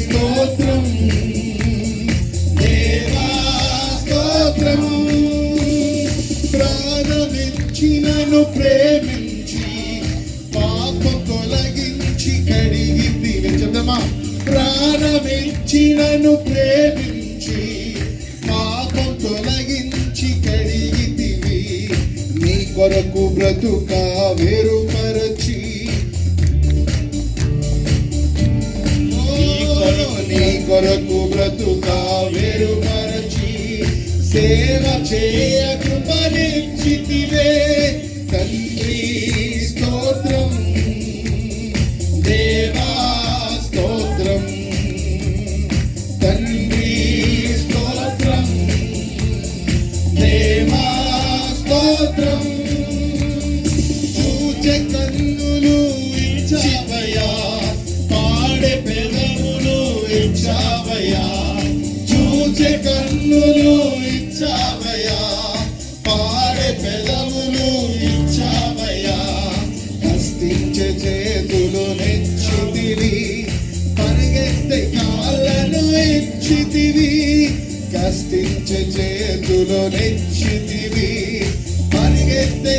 స్తోత్రం, దేవా స్తోత్రం. ప్రాణమిచ్చినను ప్రేమించి పాప తొలగించి కడిగి దీవించదమా. ప్రాణమిచ్చినను ప్రేమించి పాపం తొలగించి కడిగితివి. నీ కొరకు బ్రతుక వేరుపరచి, నీ కొరకు బ్రతుక వేరుపరచి సేవ చేయ కృపనిచ్చితివే. తండ్రి స్తోత్రం, దేవా స్తోత్రం, తండ్రి స్తోత్రం, దేవా స్తోత్రం. చూచే కన్నులు ఇచ్చావయ్యా, పాడే పెదవులు ఇచ్చావయ్యా. చూచే కన్నులు ఇచ్చావయ్యా, పాడే పెదవులు ఇచ్చావయ్యా. కష్టించే చేతులు నెచ్చితివి, పరిగెత్తే కాళ్ళను ఇచ్చితివి. కష్టించే చేతులు నెచ్చితివి, పరిగెత్తే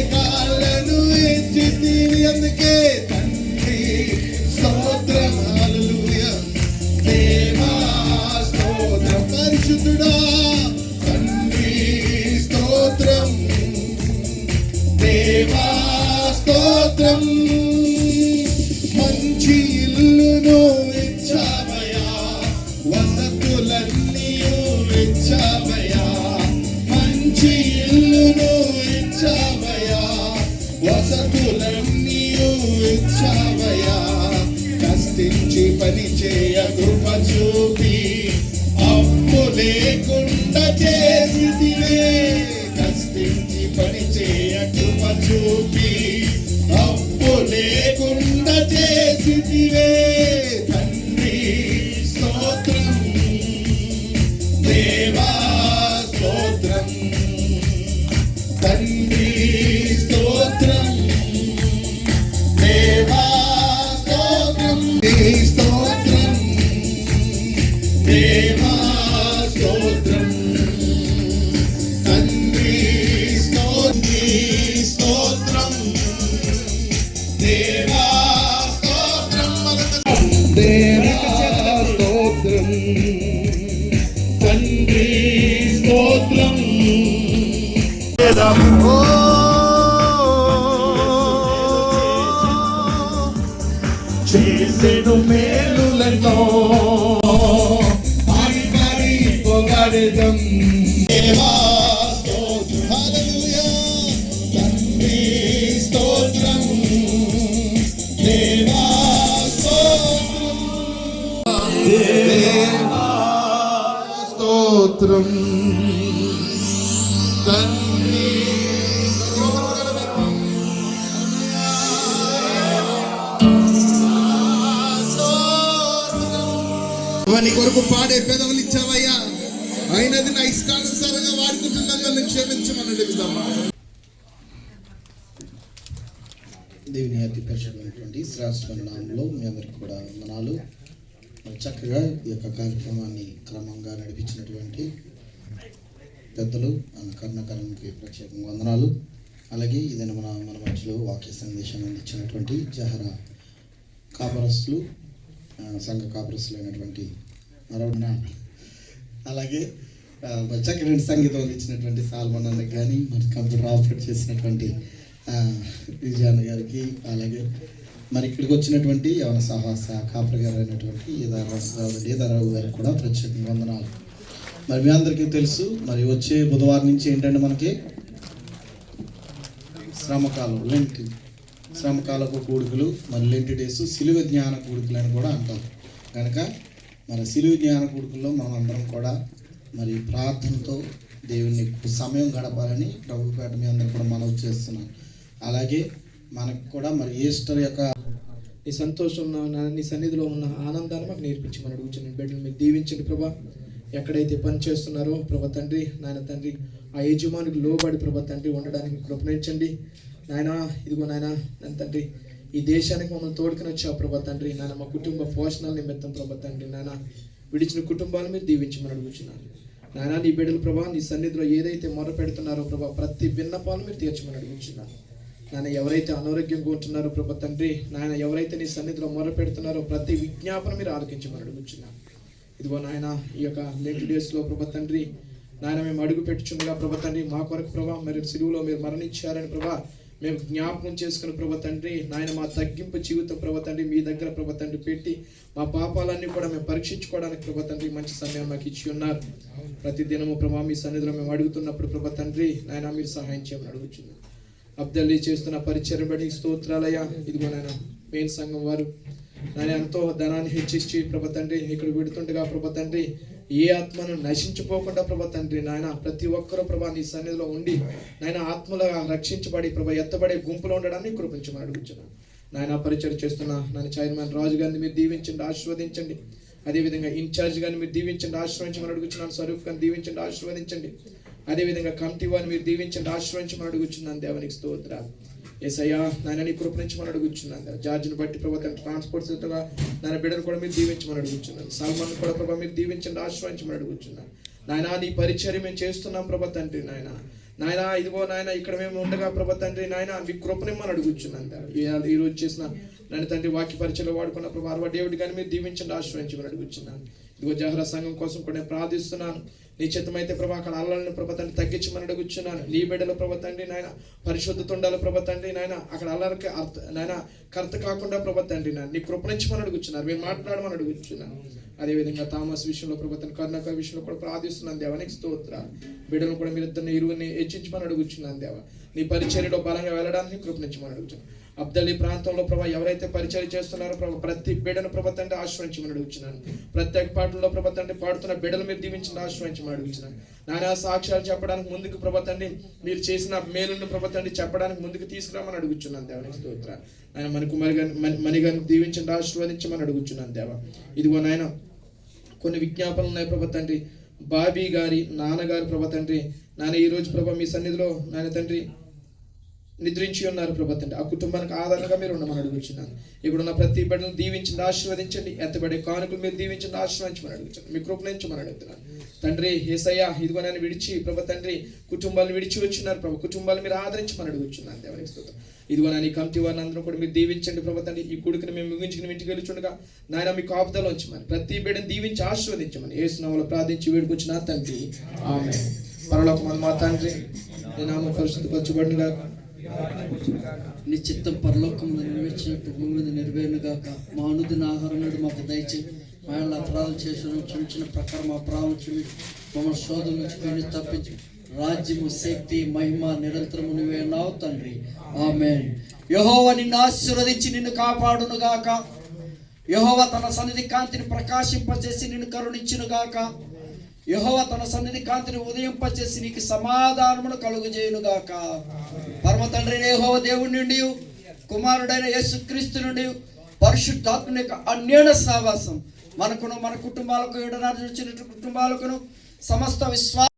స్తోత్రం మంచి ఇల్లును ఇచ్చావయ్యా వసతులన్నీయు ఇచ్చావయ్యా మంచి ఇల్లును ఇచ్చావయ్యా వసతులన్నీయు ఇచ్చావయ్యా కష్టించి పని చేయ కృప చూపి అప్పు లేకుండా చేసితివే కష్టించి పని చేయ కృప చూపి అప్పు లేకుండా చేసితివే తండ్రి స్తోత్రం దేవా స్తోత్రం తండ్రి స్తోత్రం దేవా స్తోత్రం స్తోత్రం దేవా స్తోత్రం తండ్రి స్తోత్రం దేవా స్తోత్రం దేవా స్తోత్రం తండ్రి స్తోత్రం చేసెను మేలులతో పాడి పాడి పొగడెదం దేవా స్తోత్రం హల్లెలూయా తండ్రి స్తోత్రం దేవా స్తోత్రం దేవా స్తోత్రం తండ్రి నీ కొరకు పాడే పెదవులు ఇచ్చావయ్యా అయినది నా ఇష్టానుసారంగా వాడుకుంటున్నందుకు క్షమించమని అడుగుదామా. దేవుని అతి పరిశుభ్రమైనటువంటి శ్రేష్టమైన నామంలో మీ అందరికీ కూడా వందనాలు. మరి చక్కగా ఈ యొక్క కార్యక్రమాన్ని క్రమంగా నడిపించినటువంటి పెద్దలు అన్న కరుణాకరణకి ప్రత్యేకంగా వందనాలు. అలాగే ఇదైనా మన మధ్యలో వాక్య సందేశాన్ని అందించినటువంటి జహరా కాపరస్తులు సంఘ కాపరస్తులు అయినటువంటి మరొక అలాగే చక్కటి సంగీతం అందించినటువంటి సాల్మన్ అన్నకి కానీ మరి కంప్యూటర్ ఆపరేట్ చేసినటువంటి విజయాన్న గారికి అలాగే మరి ఇక్కడికి వచ్చినటువంటి యవన సాహస కాపరి గారు అయినటువంటి ఏదారావు గారికి కూడా ప్రత్యేకంగా వందనాలు. మరి మీ అందరికీ తెలుసు మరి వచ్చే బుధవారం నుంచి ఏంటంటే మనకి శ్రమకాలం లెంటి శ్రమకాలపు కూడుకులు మరి లెంటి డేస్ సిలువ జ్ఞాన కూడుకులు అని కూడా అంటారు. కనుక మరి సిలువ జ్ఞాన కూడుకుల్లో మనం అందరం కూడా మరి ప్రార్థనతో దేవుని సమయం గడపాలని ప్రభుపేట మీ అందరూ కూడా మనవి చేస్తున్నాం. అలాగే మనకు కూడా మరి ఈస్టర్ యొక్క నీ సంతోషం నీ సన్నిధిలో ఉన్న ఆనందాన్ని మాకు నేర్పించమని అడుగుతున్నాను. బిడ్డలు మీరు దీవించండి ప్రభా. ఎక్కడైతే పని చేస్తున్నారో ప్రభా తండ్రి నాయన తండ్రి ఆ యజమానికి లోబడి ప్రభా తండ్రి ఉండడానికి కృపణించండి నాయన. ఇదిగో నాయన నన్ను తండ్రి ఈ దేశానికి మమ్మల్ని తోడుకుని వచ్చావు ప్రభా తండ్రి నాయన. మా కుటుంబ పోషణల నిమిత్తం ప్రభా తండ్రి నాయన విడిచిన కుటుంబాలను మీరు దీవించమని అడుగుతున్నాను నాయన. నీ బిడ్డలు ప్రభా నీ సన్నిధిలో ఏదైతే మొర పెడుతున్నారో ప్రభా ప్రతి విన్నపాలను మీరు తీర్చమని అడుగుతున్నాను నాయన. ఎవరైతే అనారోగ్యంగా ఉంటున్నారో ప్రభా తండ్రి నాయన ఎవరైతే నీ సన్నిధిలో మొర పెడుతున్నారో ప్రతి విజ్ఞాపన మీరు ఆలకించమని అడుగుతున్నాను. ఇదిగో నాయన ఈ యొక్క లెంట్ డేస్లో ప్రభా తండ్రి నాయన మేము అడుగు పెట్టుచుండగా ప్రభా తండ్రి మా కొరకు ప్రభా మరి సిలువలో మీరు మరణించారని ప్రభా మేము జ్ఞాపకం చేసుకుని ప్రభా తండ్రి నాయన మా తగ్గింపు జీవితం ప్రభా తండ్రి మీ దగ్గర ప్రభా తండ్రి పెట్టి మా పాపాలన్నీ కూడా మేము పరీక్షించుకోవడానికి ప్రభా తండ్రి మంచి సమయం మాకు ఇచ్చి ఉన్నారు. ప్రతి దినము ప్రభా మీ సన్నిధిలో మేము అడుగుతున్నప్పుడు ప్రభా తండ్రి నాయన మీరు సహాయం చేయమని అడుగుతున్నాం. అబ్దల్లీ చేస్తున్న పరిచయం బడి స్తోత్రాలయ. ఇదిగో నాయన మెయిన్ సంఘం వారు నాయన ఎంతో ధనాన్ని హెచ్చించి ప్రభా తండ్రి ఇక్కడ విడుతుండగా ప్రభా తండ్రి ఏ ఆత్మను నశించిపోకుండా ప్రభా తండ్రి నాయన ప్రతి ఒక్కరూ ప్రభా నీ సన్నిధిలో ఉండి నాయన ఆత్మలుగా రక్షించబడి ప్రభా ఎత్తబడే గుంపులో ఉండడానికి కృపించమని అడుగుతున్నాను నాయన. పరిచయం చేస్తున్న నాన్న చైర్మన్ రాజు గారిని మీరు దీవించండి ఆశీర్వదించండి. అదేవిధంగా ఇన్ఛార్జ్ గారిని మీరు దీవించండి ఆశ్రయించమని అడుగుతున్నాను. స్వరూప్ గారిని దీవించండి ఆశీర్వదించండి. అదేవిధంగా కమిటీ వారిని మీరు దీవించండి ఆశ్రయించమని అడుగుతున్నాను. దేవానికి స్తోత్రాలు. యేసయ్యా నాయన నీ కృపణించమని అడుగుతున్నాను. జార్జిని బట్టి ప్రభా ట్రాన్స్పోర్ట్ సిద్ధంగా నాయన బిడ్డను కూడా మీరు దీవించమని అడుగుతున్నాను. సాల్మాన్ కూడా ప్రభా మీరు దీవించండి ఆశ్రయించమని అడుగుతున్నాను నాయన. నీ పరిచర్య మేము చేస్తున్నాం ప్రభా తండ్రి నాయన. నాయన ఇదిగో నాయన ఇక్కడ మేము ఉండగా ప్రభా తండ్రి నాయన మీ కృపనిమ్మని అడుగుతున్నాను. ఈ రోజు చేసిన నాయన తండ్రి వాక్య పరిచయలో వాడుకున్న ప్రభా డేవిడ్ కానీ మీరు దీవించండి ఆశ్రయించమని అడుగుతున్నాను. ఇదిగో జహరా సంఘం కోసం కూడా నేను ప్రార్థిస్తున్నాను. నీ చిత్తమైతే ప్రభా అక్కడ అల్లలను ప్రభా తండ్రి తగ్గించమని అడుగుచున్నాను. నీ బిడ్డల ప్రభా తండ్రి నాయన పరిశుద్ధత ఉండాలి ప్రభా తండ్రి నాయన అక్కడ అల్లరికి నాయన కర్త కాకుండా ప్రభా తండ్రి నాయన నీ కృపణించమని అడుగుచున్నారు. మేము మాట్లాడమని అడుగుచున్నాను. అదేవిధంగా థామస్ విషయంలో ప్రభా తండ్రి కరుణాకర్ విషయంలో కూడా ప్రార్థిస్తున్నాను దేవా. నీకు స్తోత్రాలు. బిడ్డలను కూడా మీరు ఇద్దరిని ఇరువుని హెచ్చించమని అడుగుచున్నాను దేవా. నీ పరిచర్యలో బలంగా వెళ్ళడానికి కృపణించమని అడుగుచున్నాను. అబ్దలి ప్రాంతంలో ప్రభా ఎవరైతే పరిచయం చేస్తున్నారో ప్రభా ప్రతి బిడ్డను ప్రభా తండ్రి ఆశ్రయించమని అడుగుచున్నాను. ప్రత్యేక పాటల్లో ప్రభా తండ్రి పాడుతున్న బిడ్డలు మీరు దీవించిన ఆశ్రయించమని అడుగుచున్నాను. నానా సాక్ష్యాలు చెప్పడానికి ముందుకు ప్రభా తండ్రి మీరు చేసిన మేలును ప్రభా తండ్రి చెప్పడానికి ముందుకు తీసుకురామని అడుగుచున్నాను దేవానికి స్తోత్రాలు. ఆయన మనకు మణిగాని దీవించండి ఆశీర్వదించమని అడుగుచున్నాను దేవా. ఇదిగో నాయన కొన్ని విజ్ఞాపనలు ఉన్నాయి ప్రభా తండ్రి. బాబీ గారి నాన్నగారు ప్రభా తండ్రి నాన్న ఈరోజు ప్రభా మీ సన్నిధిలో నాయన తండ్రి నిద్రించి ఉన్నారు ప్రభా తండ్రి. ఆ కుటుంబానికి ఆదరణగా మీరు ఉండమని అడుగుచున్నాను. ఇక్కడున్న ప్రతి బిడ్డను దీవించండి ఆశీర్వదించండి. ఎత్తబడే కానుకలు మీరు దీవించండి ఆశీర్వదించమని అడుగుతున్నాను. మీ కృపణించమని అడుగుతున్నాను తండ్రి. యేసయ్య ఇదిగో నన్ను విడిచి ప్రభా తండ్రి కుటుంబాలను విడిచి వచ్చినారు ప్రభా. కుటుంబాలు మీరు ఆదరించమని అడుగుచున్నాను దేవానికి స్తోత్రం. ఇదిగో నాని కమిటీ వారిని అందరూ కూడా మీరు దీవించండి ప్రభా తండ్రి. ఈ కొడుకుని మేము ముగించుకుని ఇంటికి వెళ్ళుచుండగా నాయన మీ కాపుదల ఉంచమని ప్రతి బిడ్డను దీవించి ఆశీర్వదించమని యేసు నామములో ప్రార్థించి వేడుకొచ్చిన తండ్రి ఆమేన్. పరలోకమందు మా తండ్రి నీ నామం పరిశుద్ధపరచబడును గాక. నీ చిత్తం పరలోకములో నెరవేర్చినట్టు భూమి మీద నెరవేరును గాక. మా అనుదిన ఆహారం నేడు మాకు దయచేసి మా యొక్క అపరాధం చేసిన క్షమించిన ప్రకారం మా అపరాధం క్షమించి మమ్మల్ని శోధన నుంచి తప్పించి రాజ్యము శక్తి మహిమ నిరంతరము నువ్వే నావు తండ్రి ఆమేన్. యెహోవా నిన్ను ఆశీర్వదించి నిన్ను కాపాడును గాక. యెహోవా తన సన్నిధి కాంతిని ప్రకాశింపచేసి నిన్ను కరుణించును గాక. యెహోవా తన సన్నిధి కాంతిని ఉదయింపచేసి నీకు సమాధానమును కలుగజేయును గాక. పరమ తండ్రి యెహోవా దేవుడి నుండి కుమారుడైన యేసుక్రీస్తు నుండి పరిశుద్ధాత్మ యొక్క అన్యోన్య సహవాసం మనకును మన కుటుంబాలకు ఎడనాడు వచ్చిన కుటుంబాలకును సమస్త విశ్వాస